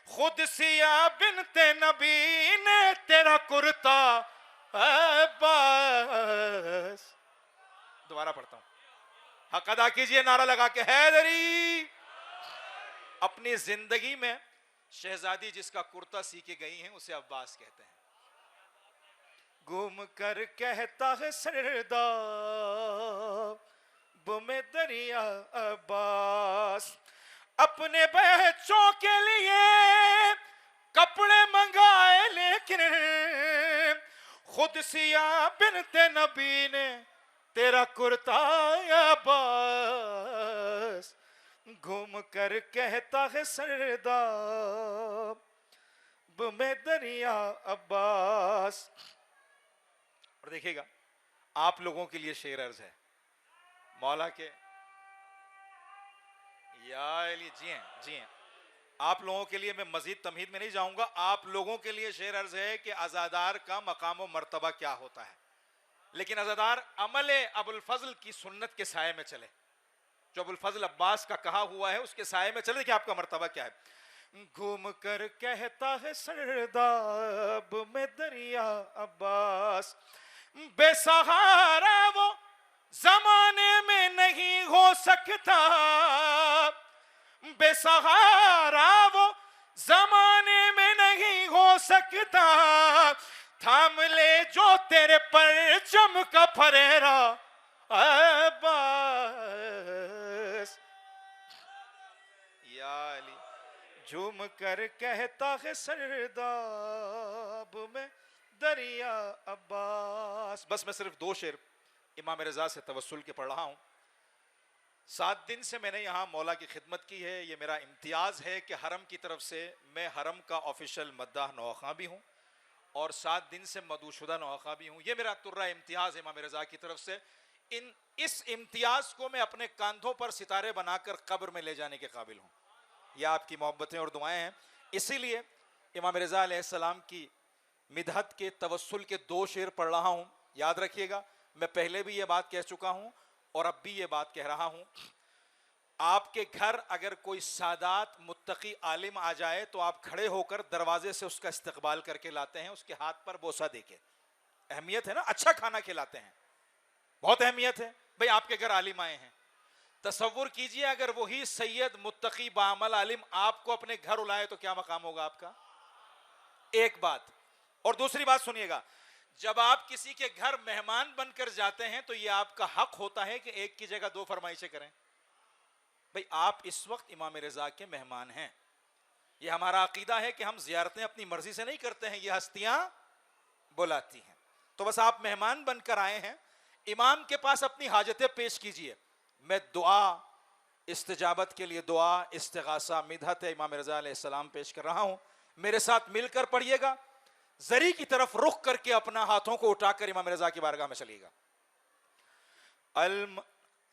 खुद सिया बिनते नबी ने तेरा कुर्ता अब्बास। दोबारा पढ़ता हूं, हक अदा कीजिए नारा लगा के हैदरी। अपनी जिंदगी में शहजादी जिसका कुर्ता सी के गई हैं उसे अब्बास कहते हैं। घूम कर कहता है सरदाब में दरिया अब्बास, अपने बच्चों के लिए कपड़े मंगाए लेकिन खुद सिया बिनते नबी ने तेरा कुर्ता अब्बास। घूम कर कहता है सरदाब में दरिया अब्बास। और देखिएगा आप लोगों के लिए शेर अर्ज है मौला के या अली। जी हैं आप लोगों के लिए मैं मजीद तमहीद में नहीं जाऊंगा। आप लोगों के लिए शेर अर्ज है कि अज़ादार का मकाम व मर्तबा क्या होता है, लेकिन अज़ादार अमल अबुल फजल की सुन्नत के साये में चले। जो अबुल फजल अब्बास का कहा हुआ है उसके साये में चले कि आपका मर्तबा क्या है। घूम कर कहता है सरदाब में दरिया अब्बास, बेसहारा वो जमाने में नहीं हो सकता, बेसहारा वो जमाने में नहीं हो सकता, थाम ले जो तेरे परचम का फरेरा अब्बास। या अली झूम कर कहता है सरदाब में दरिया अब्बास। बस मैं सिर्फ 2 शेर इमाम रजा से तवस्सुल के पढ़ रहा हूं। 7 दिन से मैंने यहाँ मौला की खिदमत की है। ये मेरा इम्तियाज़ है कि हरम की तरफ से मैं हरम का ऑफिशियल मद्दाह नौखा भी हूँ और 7 दिन से मदूशुदा नौखा भी हूँ। ये मेरा तुर्रा इम्तियाज़ है इमाम रजा की तरफ से। इस इम्तियाज़ को मैं अपने कांधों पर सितारे बनाकर कब्र में ले जाने के काबिल हूँ। यह आपकी मोहब्बतें और दुआएं हैं। इसीलिए इमाम रजा अलैहिस्सलाम की मिदहत के तवस्सुल के 2 शेर पढ़ रहा हूँ। याद रखिएगा, मैं पहले भी ये बात कह चुका हूँ और अब भी ये बात कह रहा हूँ। आपके घर अगर कोई सादात मुत्तकी आलिम आ जाए तो आप खड़े होकर दरवाजे से उसका इस्तकबाल करके लाते हैं, उसके हाथ पर बोसा देके। अहमियत है ना, अच्छा खाना खिलाते हैं, बहुत अहमियत है भाई। आपके घर आलिम आए हैं, तसव्वुर कीजिए अगर वही सैयद मुत्तकी बामल आलिम आपको अपने घर उलाए तो क्या मकाम होगा आपका। एक बात। और दूसरी बात सुनिएगा, जब आप किसी के घर मेहमान बनकर जाते हैं तो यह आपका हक होता है कि एक की जगह 2 फरमाइशें करें। भाई आप इस वक्त इमाम रजा के मेहमान हैं। यह हमारा अकीदा है कि हम जियारतें अपनी मर्जी से नहीं करते हैं, ये हस्तियां बुलाती हैं। तो बस आप मेहमान बनकर आए हैं, इमाम के पास अपनी हाजतें पेश कीजिए। मैं दुआ, इस्तिजाबत के लिए दुआ, इस्तिगासा, मिदहत इमाम रजा अलैहिस्सलाम पेश कर रहा हूं। मेरे साथ मिलकर पढ़िएगा। जरी की तरफ रुख करके अपना हाथों को उठाकर इमाम रजा की बारगाह में चलिएगा।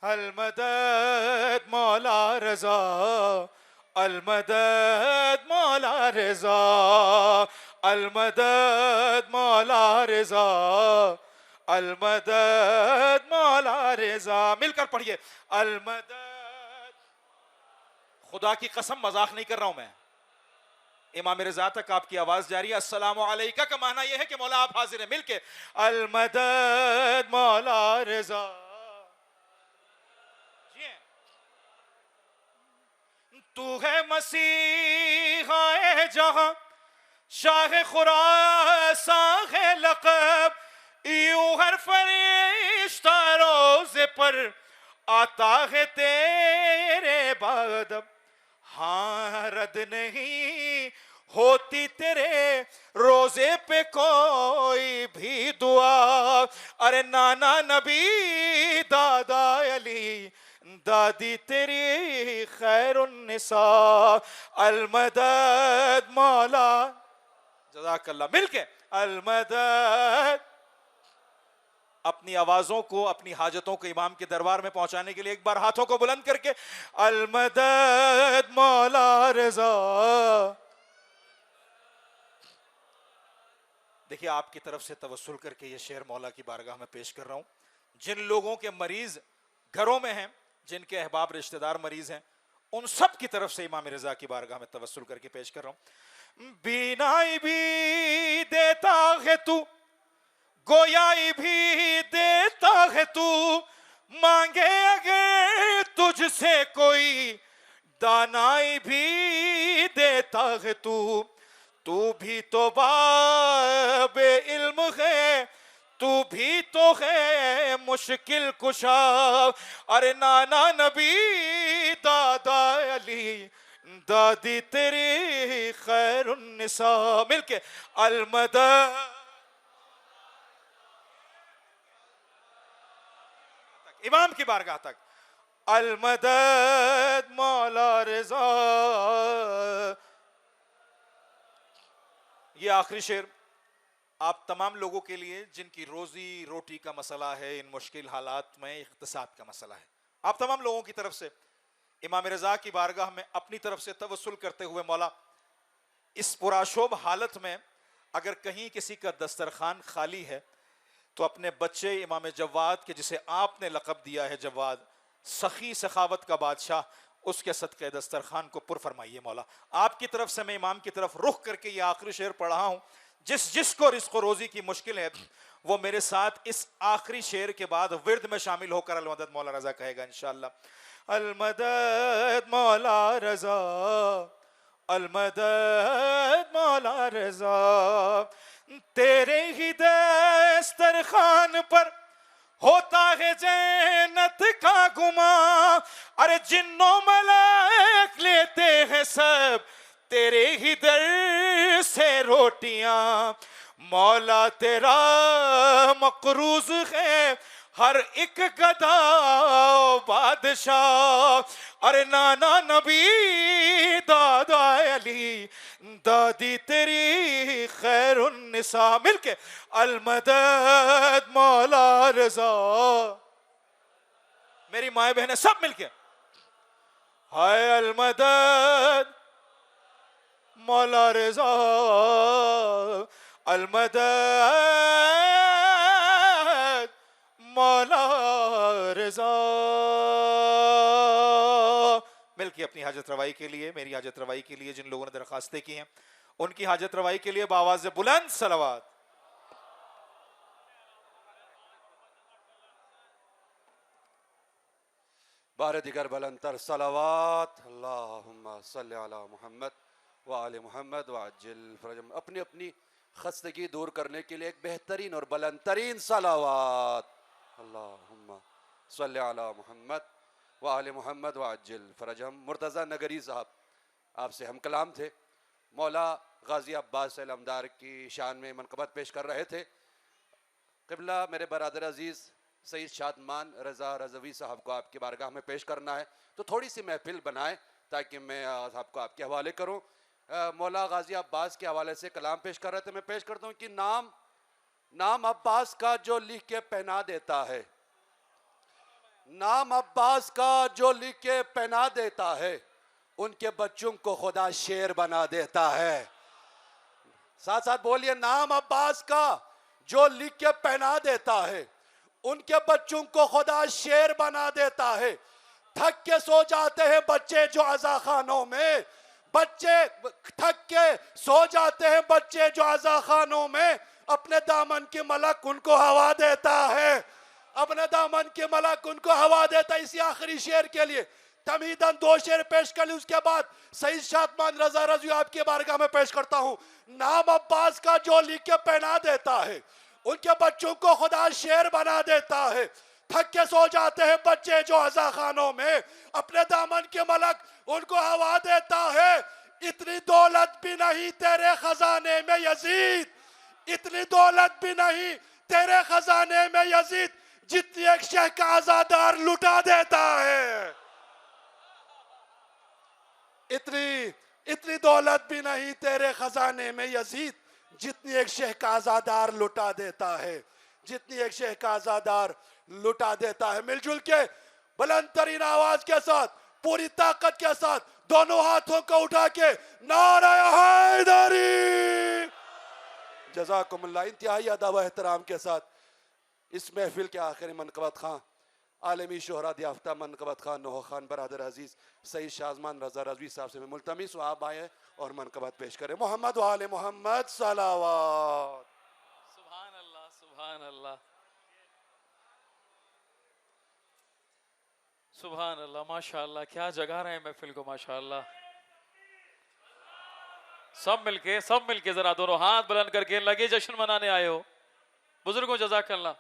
अलमदद मौला रजा, अलमदद मौला रजा, अलमदद मौला रजा, अलमदद मौला रजा। मिलकर पढ़िए, अलमदद। खुदा की कसम मजाक नहीं कर रहा हूं मैं। इमाम रजा तक आपकी आवाज जारी है। अस्सलामु अलैका का माना यह है कि मौला आप हाजिर हैं। मिलके अलमदद मौला रजा। तू है मसीहा जहां, शाह खुरासां है लक़ब, यूं हर फरिश्ता रोज़े पर आता है तेरे बाद। हाँ रद नहीं होती तेरे रोजे पे कोई भी दुआ। अरे नाना नबी, दादा अली, दादी तेरी खैरुन्निसा। अलमदद मौला, जज़ाकल्लाह। मिलके अलमदद। अपनी आवाजों को, अपनी हाजतों को इमाम के दरबार में पहुंचाने के लिए एक बार हाथों को बुलंद करके अल मदद मौला रजा। देखिए, आपकी तरफ से तवस्सुल करके ये शेर मौला की बारगाह में पेश कर रहा हूं। जिन लोगों के मरीज घरों में हैं, जिनके अहबाब रिश्तेदार मरीज हैं, उन सब की तरफ से इमाम रजा की बारगाह में तवस्सुल करके पेश कर रहा हूं। बीनाई भी देता है तू, गोयाई भी देता है तू, मांगे अगर तुझसे कोई, दानाई भी देता है तू। तू भी तो बाबे इल्म है, तू भी तो है मुश्किल कुशा। अरे नाना नबी दादा अली, दादी तेरी खैरुन्निसा। मिलके अलमदद, इमाम की बारगाह तक, अलमदद मौला रजा। ये आखिरी शेर आप तमाम लोगों के लिए जिनकी रोजी रोटी का मसला है, इन मुश्किल हालात में इख्तिसाद का मसला है, आप तमाम लोगों की तरफ से इमाम रजा की बारगाह में अपनी तरफ से तवस्सुल करते हुए मौला, इस पुराशोभ हालत में अगर कहीं किसी का दस्तरखान खाली है तो अपने बच्चे इमाम जवाद के, जिसे आपने लक़ब दिया है जवाद, सखी सखावत का बादशाह, उसके सदक़े दस्तरखान को पुर फरमाइए मौला। आपकी तरफ से मैं इमाम की तरफ रुख करके ये आखिरी शेर पढ़ा हूं। जिसको रिज़्क़ व रोज़ी की मुश्किल है वो मेरे साथ इस आखिरी शेर के बाद विर्द में शामिल होकर अलमदद मौला रजा कहेगा इंशाअल्लाह। अलमदद मौला रजा, अलमदद मौला रजा। तेरे ही दस्तरखान पर होता है जन्नत का गुमा। अरे जिन्नो मलाक लेते हैं सब तेरे ही दर से रोटियां। मौला तेरा मकरूज है हर एक गदा बादशाह। अरे नाना नबी दादा अली, दादी तेरी खैरुन्निसा। मिलके अलमदद मौला रजा। मेरी माए बहनें सब मिलके हाय अलमदद मौला रजा, अलमदद मौला रजा। मिलके अपनी हाजत रवाई के लिए, मेरी हाजत रवाई के लिए जिन लोगों ने दरखास्तें की हैं, उनकी हाजत रवाई के लिए बावाज़ बुलंद सलावत। बार दिगर बुलंदतर सलावत। अल्लाहुम्मा सल्ली अला मुहम्मद व आले मुहम्मद व अज्जिल फरजम। अपनी अपनी खस्तगी दूर करने के लिए एक बेहतरीन और बुलंदतरीन सलावत। अल्लाहुम्मा सल्ली अला मुहम्मद व आले मुहम्मद व अज्जिल फरजम। मुर्तज़ा नगरी साहब आपसे हम कलाम थे, मौला गाजी अब्बास अलमदार की शान में मनक़बत पेश कर रहे थे। क़िबला मेरे बरादर अज़ीज़ सईद शादमान रज़ा रज़वी साहब को आपकी बारगाह में पेश करना है, तो थोड़ी सी महफिल बनाएं ताकि मैं आपको आपके हवाले करूं। मौला गाजी अब्बास के हवाले से कलाम पेश कर रहे थे, मैं पेश करता हूं कि नाम अब्बास का जो लिख के पहना देता है, नाम अब्बास का जो लिख के पहना देता है, उनके बच्चों को खुदा शेर बना देता है। साथ साथ बोलिए, नाम अब्बास का जो लिख के पहना देता है, उनके बच्चों को खुदा शेर बना देता है। थक के सो जाते हैं बच्चे जो अज़ा खानों में, बच्चे थक के सो जाते हैं बच्चे जो अज़ा खानों में, अपने दामन की मलक उनको हवा देता है, अपने दामन की मलक उनको हवा देता है। इसी आखिरी शेर के लिए तमीदन 2 शेर पेश कर ली, उसके बाद सईद शादमान रज़ा रज़वी आपके बारगाह में पेश करता हूं। नाम अब्बास का जो लिख के पहना देता है, उनके बच्चों को खुदा शेर बना देता है। थक के सो जाते हैं बच्चे जो अज़ा खानों में, अपने दामन के मलक उनको हवा देता है। इतनी दौलत भी नहीं तेरे खजाने में यजीद, इतनी दौलत भी नहीं तेरे खजाने में यजीद, जितनी एक शेख का आजादार लुटा देता है। इतनी दौलत भी नहीं तेरे खजाने में यजीद, जितनी एक शेख का आजादार लुटा देता है। जितनी एक शेख का आजादार लुटा देता है। मिलजुल के बुलंद तरीन आवाज के साथ, पूरी ताकत के साथ, दोनों हाथों को उठा के नारा हैदरी। जज़ाकुमुल्लाह। इंतहाई अदब व एहतराम के साथ इस महफिल के आखिरी मनकबत खां, आलमी शोहरत याफ्ता मनकबत खां नूह खान बरदर अजीज सईद शाजमान रजा रजवी साहब से मैं मुल्तमिस हूं आप आए और मनकबत पेश करें। मोहम्मद व आले मोहम्मद सलावत। सुभान अल्लाह, सुभान अल्लाह, सुभान अल्लाह, माशाअल्लाह, क्या जगा रहे हैं महफिल को माशाअल्लाह। सब मिलके जरा दोनों हाथ बुलंद करके लगे जश्न मनाने आए हो बुजुर्गों, जज़ाकल्लाह।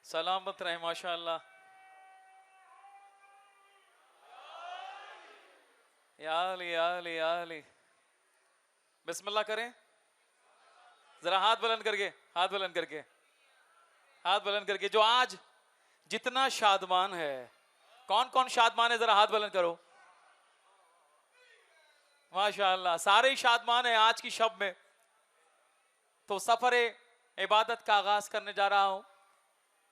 सलामत रहे माशाअल्लाह। या अली, या अली, या अली। बिस्मिल्लाह करें जरा, हाथ बुलंद करके, हाथ बुलंद करके, हाथ बुलंद करके। जो आज जितना शादमान है, कौन कौन शादमान है, जरा हाथ बुलंद करो। माशाअल्लाह, सारे ही शादमान है आज की शब में। तो सफर इबादत का आगाज करने जा रहा हूं।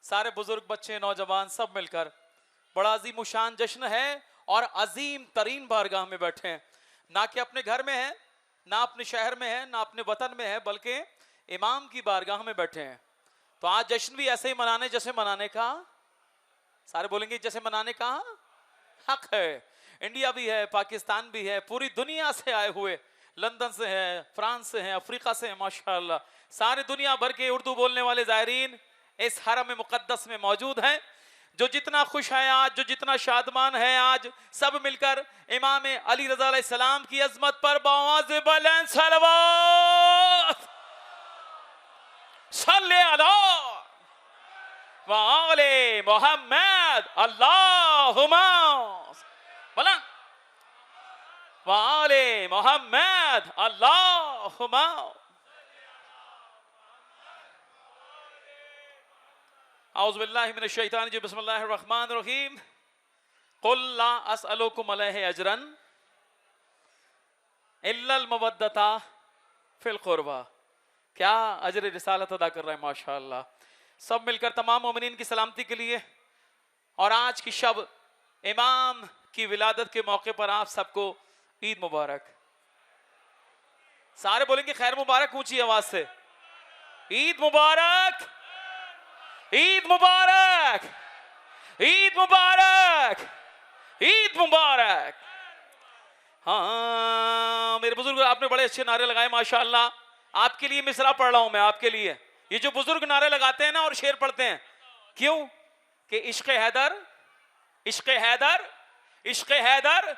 सारे बुजुर्ग, बच्चे, नौजवान सब मिलकर बड़ा अजीम शान जश्न है और अजीम तरीन बारगाह में बैठे हैं। ना कि अपने घर में है, ना अपने शहर में है, ना अपने वतन में है, बल्कि इमाम की बारगाह में बैठे हैं। तो आज जश्न भी ऐसे ही मनाने जैसे मनाने का, सारे बोलेंगे जैसे मनाने का हक है। इंडिया भी है, पाकिस्तान भी है, पूरी दुनिया से आए हुए, लंदन से है, फ्रांस से है, अफ्रीका से है, माशाअल्लाह सारे दुनिया भर के उर्दू बोलने वाले ज़ायरीन इस हरम मुक़द्दस में मौजूद हैं। जो जितना खुश है आज, जो जितना शादमान है आज, सब मिलकर इमाम अली रज़ा अलैहिस्सलाम की अज़मत पर बावाज़ बुलंद सलवात सल्ले अला व आले मोहम्मद अल्लाहुम्मा बुलंद व आले मोहम्मद अल्लाहुम्मा। औज़ु बिल्लाहि मिनश शैतानिर रजीम, बिस्मिल्लाहिर रहमानिर रहीम। कुल ला अस्अलुकुम अलैहि अजरन इल्लल मवद्दता फिल कुर्बा। क्या अजर रिसालत अदा कर रहे हैं माशाअल्लाह। सब मिलकर तमाम मोमिनीन की सलामती के लिए और आज की शब इमाम की विलादत के मौके पर आप सबको ईद मुबारक। सारे बोलेंगे खैर मुबारक ऊंची आवाज से, ईद मुबारक, ईद मुबारक, ईद मुबारक, ईद मुबारक। हाँ मेरे बुजुर्ग, आपने बड़े अच्छे नारे लगाए माशाअल्लाह। आपके लिए मिसरा पढ़ रहा हूं मैं, आपके लिए। ये जो बुजुर्ग नारे लगाते हैं ना और शेर पढ़ते हैं, क्यों? कि इश्क हैदर, इश्क हैदर, इश्क हैदर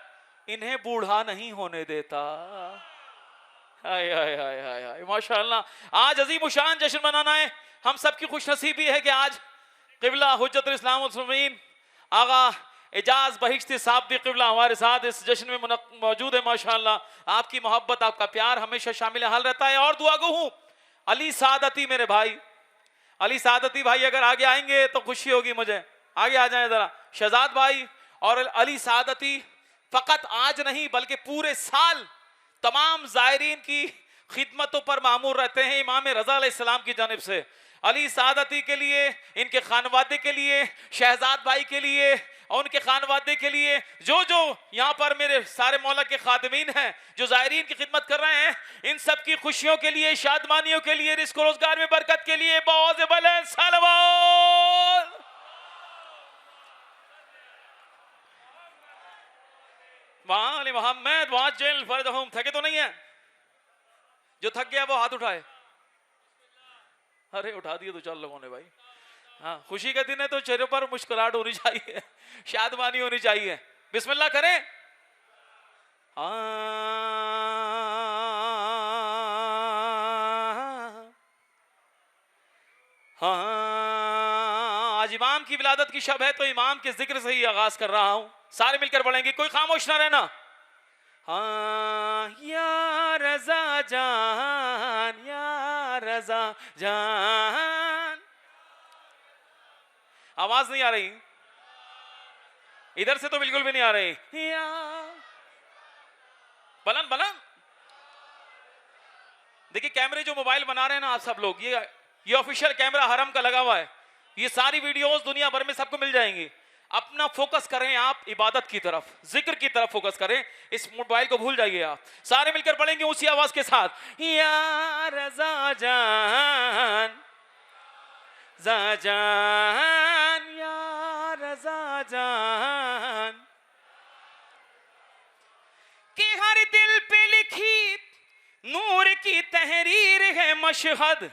इन्हें बूढ़ा नहीं होने देता। हाय हाय हाय हाय हाय माशाअल्लाह। आज अजीम शान जश्न मनाना है। हम सबकी खुशनसीबी है कि आज क़िबला हुज्जतुल इस्लाम वल मुस्लिमीन आगा एजाज बहिश्ती साहब भी क़िबला हमारे साथ इस जश्न में मौजूद है माशाअल्लाह। आपकी मोहब्बत, आपका प्यार हमेशा शामिल हाल रहता है। और दुआ गो हूँ अली सादती, मेरे भाई अली सादती भाई अगर आगे आएंगे तो खुशी होगी मुझे। आगे आ जाए जरा शहजाद भाई। और अली सादती फकत आज नहीं बल्कि पूरे साल तमाम ज़ायरीन की खिदमतों पर मामूर रहते हैं इमाम रज़ा अलैहिस्सलाम की जानिब से। अली सादती के लिए, इनके खानवादे के लिए, शहजाद भाई के लिए और उनके खानवादे के लिए, जो जो यहाँ पर मेरे सारे मौला के खादमीन हैं जो ज़ायरीन की खिदमत कर रहे हैं, इन सब की खुशियों के लिए, शादमानियों के लिए, रिस्क रोजगार में बरकत के लिए बहुत बुलंद सलवात। वाले मोहम्मद वाजिल फरदहुम। थके तो नहीं है? जो थक गया वो हाथ उठाए। अरे उठा दिए तो चार लोगों ने भाई। हाँ, खुशी का दिन है तो चेहरे पर मुस्कुराहट होनी चाहिए, शादमानी होनी चाहिए। बिस्मिल्लाह करें। हाँ, आज इमाम की विलादत की शब है तो इमाम के जिक्र से ही आगाज कर रहा हूं। सारे मिलकर पढ़ेंगे, कोई खामोश ना रहना। हाँ, या रजा जान, या रजा जान। आवाज नहीं आ रही, इधर से तो बिल्कुल भी नहीं आ रही। या बुलंद बुलंद। देखिए कैमरे जो मोबाइल बना रहे हैं ना आप सब लोग, ये ऑफिशियल कैमरा हरम का लगा हुआ है। ये सारी वीडियोस दुनिया भर में सबको मिल जाएंगी। अपना फोकस करें आप इबादत की तरफ, जिक्र की तरफ फोकस करें। इस मोबाइल को भूल जाइए आप। सारे मिलकर पढ़ेंगे उसी आवाज के साथ। या रजा जान, जा जान, या रजा जान। कि हर दिल पे लिखी नूर की तहरीर है मशहद।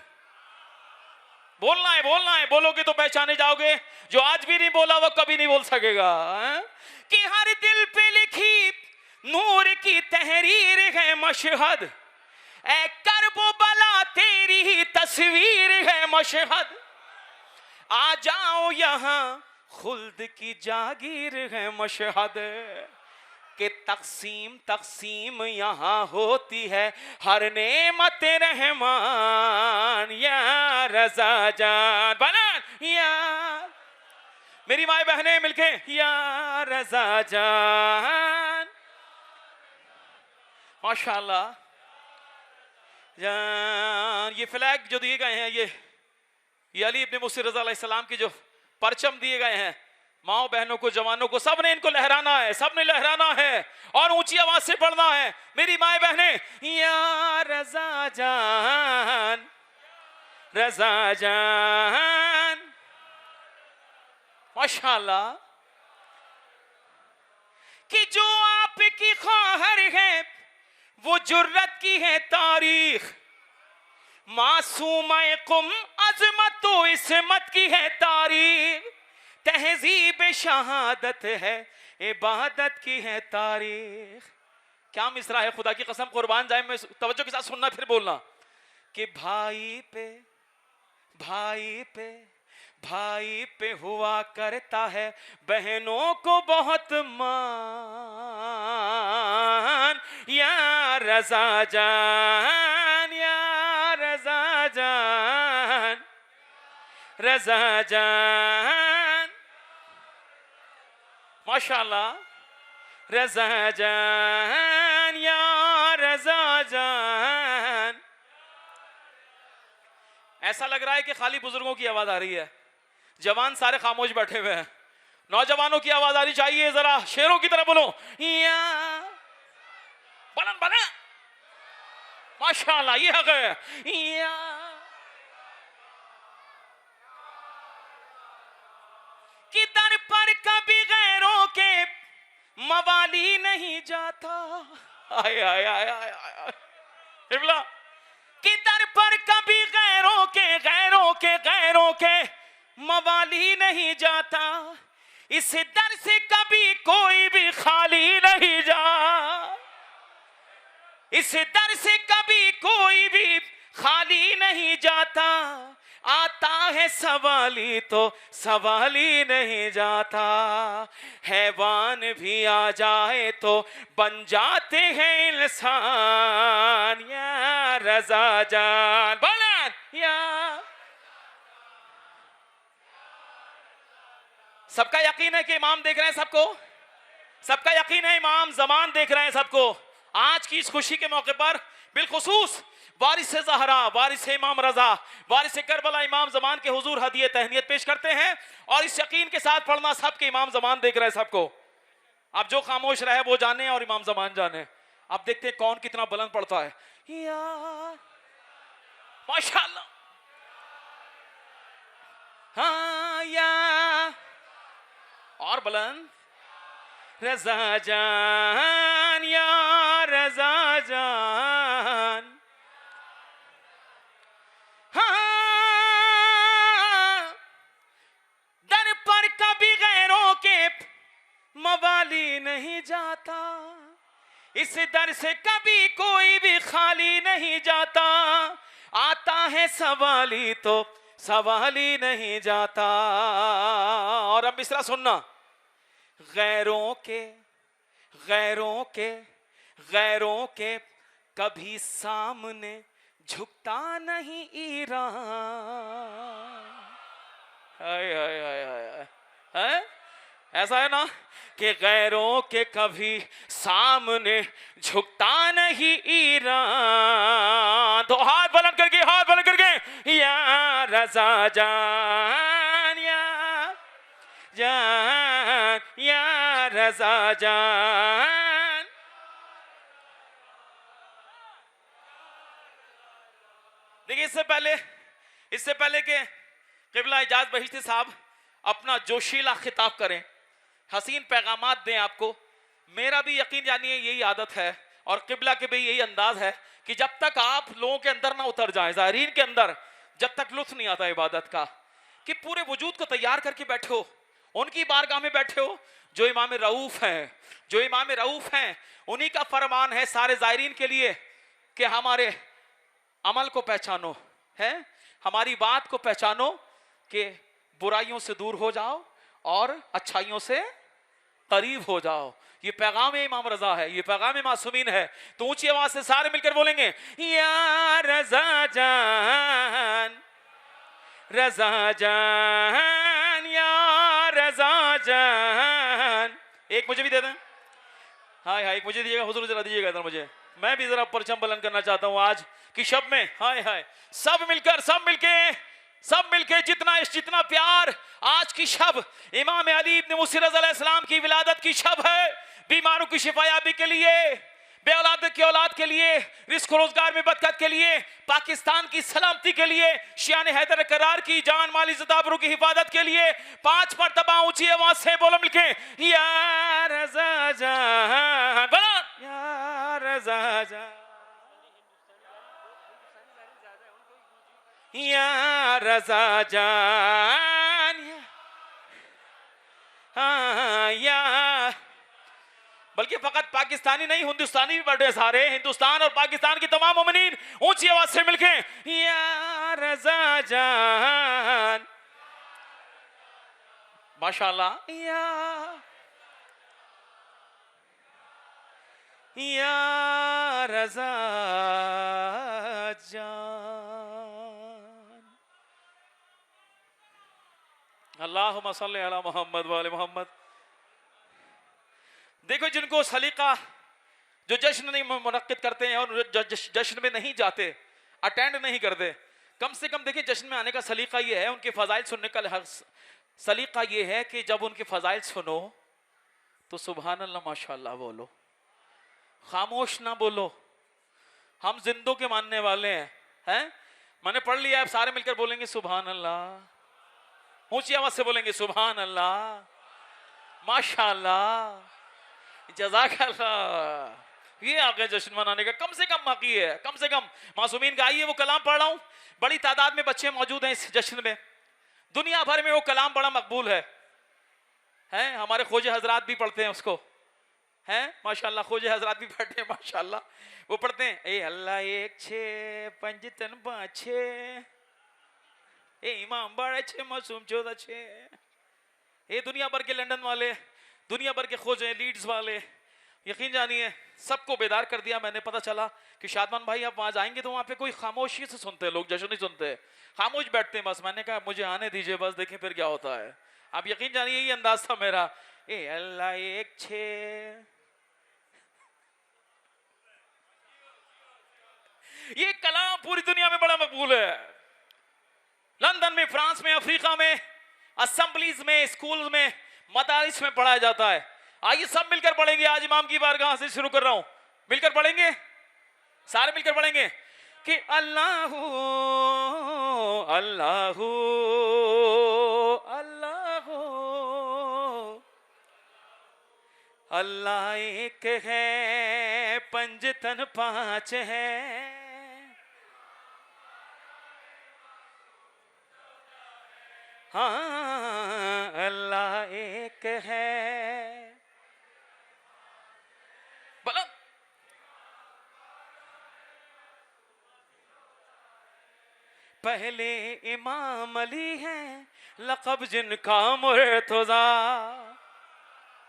बोलना है, बोलना है, बोलोगे तो पहचाने जाओगे। जो आज भी नहीं बोला वो कभी नहीं बोल सकेगा। कि हर दिल पे लिखी नूर की तहरीर है मशहद, ऐ करबो बला तेरी ही तस्वीर है मशहद। आ जाओ यहाँ खुल्द की जागीर है मशहद। कि तकसीम तकसीम यहाँ होती है हर नेमत रहमान। या रजा जान बनन, या मेरी माए बहनें मिलके या रजा जान। माशाल्लाह जान। ये फ्लैग जो दिए गए हैं, ये अली इब्ने मुसी रज़ा अलैहिस्सलाम के जो परचम दिए गए हैं, माओ बहनों को, जवानों को, सबने इनको लहराना है, सबने लहराना है और ऊंची आवाज से पढ़ना है। मेरी माए बहनें, या रजा जान, रजा जान। माशाल्लाह। कि जो आपकी ख्वाहर है वो जुर्रत की है तारीख। मासूम कुम अजमत तो इस्मत की है तारीख। तहजीब शहादत है, इबादत की है तारीख। क्या मिसरा है, खुदा की कसम कुर्बान जाए। मैं तवज्जो के साथ सुनना, फिर बोलना। कि भाई पे भाई पे भाई पे हुआ करता है बहनों को बहुत मान। या रजा जान, या रजा जान, रजा जान। माशाल्लाह। रजा जान, या रजा जान। ऐसा लग रहा है कि खाली बुजुर्गों की आवाज आ रही है, जवान सारे खामोश बैठे हुए हैं। नौजवानों की आवाज आनी चाहिए, जरा शेरों की तरह बोलो। या बलन बलन। माशाल्लाह, ये हक है। या कि दर पर कभी गैरों के मवाली नहीं जाता। आए आए आए आए आए। कि दर पर कभी गैरों के मवाली नहीं जाता। इस दर से कभी कोई भी खाली नहीं जा। इस दर से कभी कोई भी खाली नहीं जाता। आता है सवाली तो सवाली नहीं जाता। हैवान भी आ जाए तो बन जाते हैं इंसान। या रजा जान बोलन। या सबका यकीन है कि इमाम देख रहे हैं सबको, सबका यकीन है इमाम ज़मान देख रहे हैं सबको। आज की इस खुशी के मौके पर बिलखुसूस वारिस ज़हरा, वारिस इमाम रजा, वारिस करबला इमाम ज़मान के हुजूर हदिये तहनियत पेश करते हैं। और इस यकीन के साथ पढ़ना सबके इमाम ज़मान देख रहे हैं सबको। अब जो खामोश रहे वो जाने और इमाम ज़मान जाने। अब देखते हैं कौन कितना बुलंद पढ़ता है। या माशाअल्लाह, हाँ या और बुलंद, रजा जान या रजा जान, हाँ दर पर कभी गैरों के मवाली नहीं जाता, इस दर से कभी कोई भी खाली नहीं जाता, आता है सवाली तो सवाली नहीं जाता। और अब मिसरा सुनना, गैरों के गैरों के गैरों के कभी सामने झुकता नहीं ईरान। हाय हाय हाय हाय हाय, ऐसा है ना कि गैरों के कभी सामने झुकता नहीं ईरान। तो हाथ बुलंद करके, हाथ बुलंद करके, या रजा जान या जान या रजा जान। देखिए इससे पहले के क़िबला इजाज बहिश्ती साहब अपना जोशीला खिताब करें, हसीन पैगामात दें आपको, मेरा भी यकीन जानिए यही आदत है और क़िबला के भी यही अंदाज है कि जब तक आप लोगों के अंदर ना उतर जाए, ज़ाहिरीन के अंदर जब तक लुत्फ़ नहीं आता इबादत का, कि पूरे वजूद को तैयार करके बैठे हो, उनकी बारगाह में बैठे हो जो इमाम रऊफ़ हैं, जो इमाम रऊफ़ हैं। उन्हीं का फरमान है सारे ज़ाहिरीन के लिए कि हमारे अमल को पहचानो, है हमारी बात को पहचानो कि बुराइयों से दूर हो जाओ और अच्छाइयों से करीब हो जाओ। ये पैगाम इमाम रजा है, ये पैगाम मासूमीन है। तो ऊंची आवाज से सारे मिलकर बोलेंगे, या रजा जान रजा जान या रजा जान। एक मुझे भी दे दें, हाय हाय, एक मुझे दीजिएगा हुजूर, जरा दीजिएगा इधर मुझे, मैं भी जरा परचम बुलंद करना चाहता हूँ आज की शब में। हाय हाय, सब मिलके जितना प्यार। आज की शब इमाम अली इब्न मूसा अलैहिस्सलाम की विलादत की शब है। बीमारों की शिफायाबी के लिए, बेऔलाद की औलाद के लिए, रिस्क रोजगार में बरकत के लिए, पाकिस्तान की सलामती के लिए, शियान हैदर करार की जान माल इज्जत आबरू की हिफाजत के लिए 5 मरतबा ऊंची आवाज से बोलो मिलके, या रज़ा जान, बोलो या रज़ा जान, या रज़ा जान, हाँ या। बल्कि फकत पाकिस्तानी नहीं, हिंदुस्तानी भी बैठे सारे, हिंदुस्तान और पाकिस्तान की तमाम मोमिनीन ऊंची आवाज से मिलके, या रज़ा जान, माशाअल्लाह, या रज़ा जान। अल्लाहुम्मा सल्ली अला मोहम्मद व आले मोहम्मद। देखो, जिनको सलीका, जो जश्न नहीं मुनक्किद करते हैं और जश्न में नहीं जाते, अटेंड नहीं करते, कम से कम देखिए जश्न में आने का सलीका ये है, उनके फ़ज़ाइल सुनने का सलीका ये है कि जब उनके फ़ज़ाइल सुनो तो सुभान अल्लाह माशाअल्लाह बोलो, खामोश ना बोलो। हम जिंदों के मानने वाले हैं? मैंने पढ़ लिया, आप सारे मिलकर बोलेंगे सुभान अल्लाह, ऊंची आवाज से बोलेंगे सुभान अल्लाह, माशाअल्लाह, जज़ाकल्लाह। ये आगे जश्न मनाने का कम से कम बाकी है, कम से कम मासूमीन का। आइए वो कलाम पढ़ रहा हूँ, बड़ी तादाद में बच्चे मौजूद हैं इस जश्न में, दुनिया भर में वो कलाम बड़ा मकबूल है। हमारे खोजे हजरात भी पढ़ते हैं उसको, हैं माशाल्लाह, खोजे हजरात भी पढ़ते हैं माशाल्लाह। वो पढ़ते हैं, ए अल्लाह एक छे पंज तन पाछे, ए इमाम बड़े छे मासूम 14 छे। ये दुनिया भर के लंदन वाले, दुनिया भर के खोजे, लीड्स वाले, यकीन जानिए सबको बेदार कर दिया मैंने। पता चला कि शादमान भाई आप वहाँ जाएंगे तो वहाँ पे कोई खामोशी से सुनते हैं लोग, जश्न नहीं सुनते, खामोश बैठते हैं बस। मैंने कहा मुझे आने दीजिए बस, देखें फिर क्या होता है। आप यकीन जानिए ये अंदाज था मेरा, ए अल्लाह एक छे, ये कलाम पूरी दुनिया में बड़ा मकबूल है। लंदन में, फ्रांस में, अफ्रीका में, असेंबलीज में, स्कूल में, मदारिस में पढ़ाया जाता है। आइए सब मिलकर पढ़ेंगे। आज इमाम की बारगाह से शुरू कर रहा हूं, मिलकर पढ़ेंगे, सारे मिलकर पढ़ेंगे कि अल्लाहू अल्लाहू अल्लाहू अल्लाह एक है, पंजतन पांच है। हाँ अल्लाह एक है। बोलो पहले इमाम अली हैं, लक़ब जिनका मुर्तज़ा,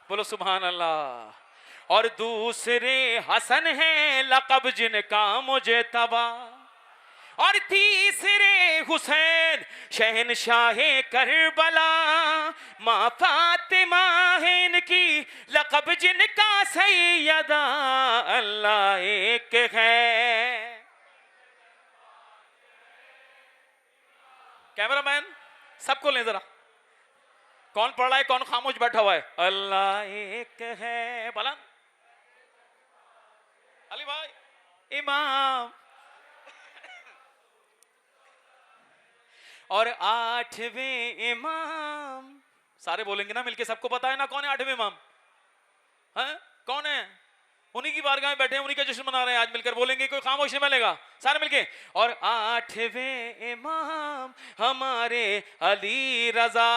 बोलो सुभान अल्लाह। और दूसरे हसन हैं, लक़ब जिनका मुजतबा। और तीसरे हुसैन शहनशाहे करबला, माँ फातिमा है इनकी, लक़ब जिनका सैयदा। अल्लाह एक है। कैमरामैन सबको लें जरा, कौन पढ़ रहा है, कौन खामोश बैठा हुआ है। अल्लाह एक है, बोला अली भाई इमाम। और आठवें इमाम, सारे बोलेंगे ना मिलके, सबको पता है ना कौन है आठवें इमाम? हैं कौन है? उन्हीं की बारगाह में बैठे हैं, उन्हीं का जश्न मना रहे हैं। आज मिलकर बोलेंगे, कोई खामोश नहीं मिलेगा, सारे मिलके। और आठवें इमाम हमारे अली रजा।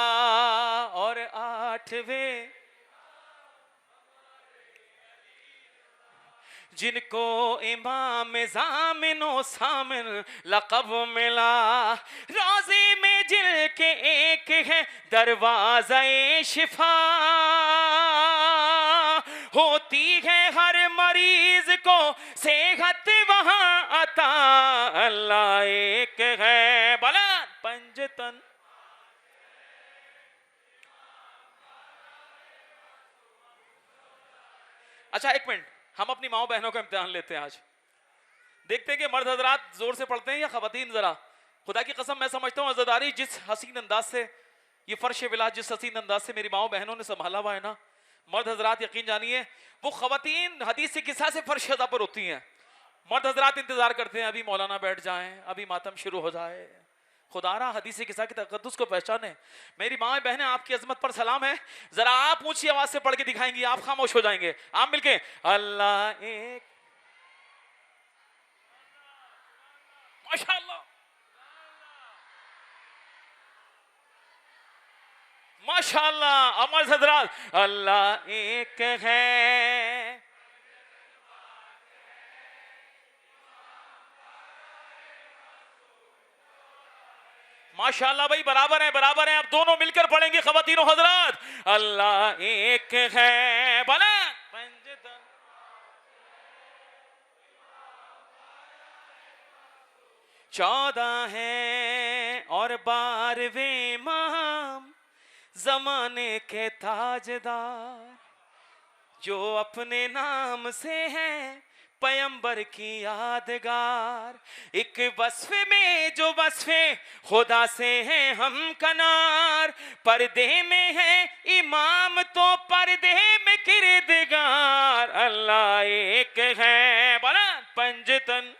और आठवें जिनको इमाम ज़ामिनो सामिन लक़ब मिला, रोज़े में जिनके एक है दरवाज़े शिफा, होती है हर मरीज को सेहत वहाँ अता। अल्लाह एक है, बोला पंजतन। अच्छा एक मिनट, हम अपनी माओ बहनों का इम्तिहान लेते हैं। आज देखते हैं कि मर्द हजरात जोर से पढ़ते हैं या खवातीन। जरा खुदा की कसम मैं समझता हूँ अज़ादारी जिस हसीन अंदाज से, ये फर्श विलास जिस हसीन अंदाज से मेरी माओ बहनों ने संभाला हुआ है ना, मर्द हजरात यकीन जानिए वो खवातीन हदीस से किस्सा से फर्श अदा पर होती हैं। मर्द हजरात इंतजार करते हैं अभी मौलाना बैठ जाएं, अभी मातम शुरू हो जाए। खुदारा हदीस किस्सा की तकद्दुस को पहचाने। मेरी माँ बहनें आपकी अजमत पर सलाम है। जरा आप ऊंची आवाज से पढ़ के दिखाएंगी, आप खामोश हो जाएंगे। आप मिलके अल्लाह एक, माशाअल्लाह माशाअल्लाह। अमर हजरात अल्लाह एक है। माशाअल्लाह भाई, बराबर है बराबर है। आप दोनों मिलकर पढ़ेंगे खवातीनो हजरात। अल्लाह एक है, बोला पंजतन। चौदह है और 12वें इमाम, जमाने के ताजदार, जो अपने नाम से है पैगंबर की यादगार। एक वस्फ़े में जो वस्फ़े खुदा से है हम कनार, पर्दे में है इमाम तो पर्दे में किरदगार। अल्लाह एक है, बोला पंजतन।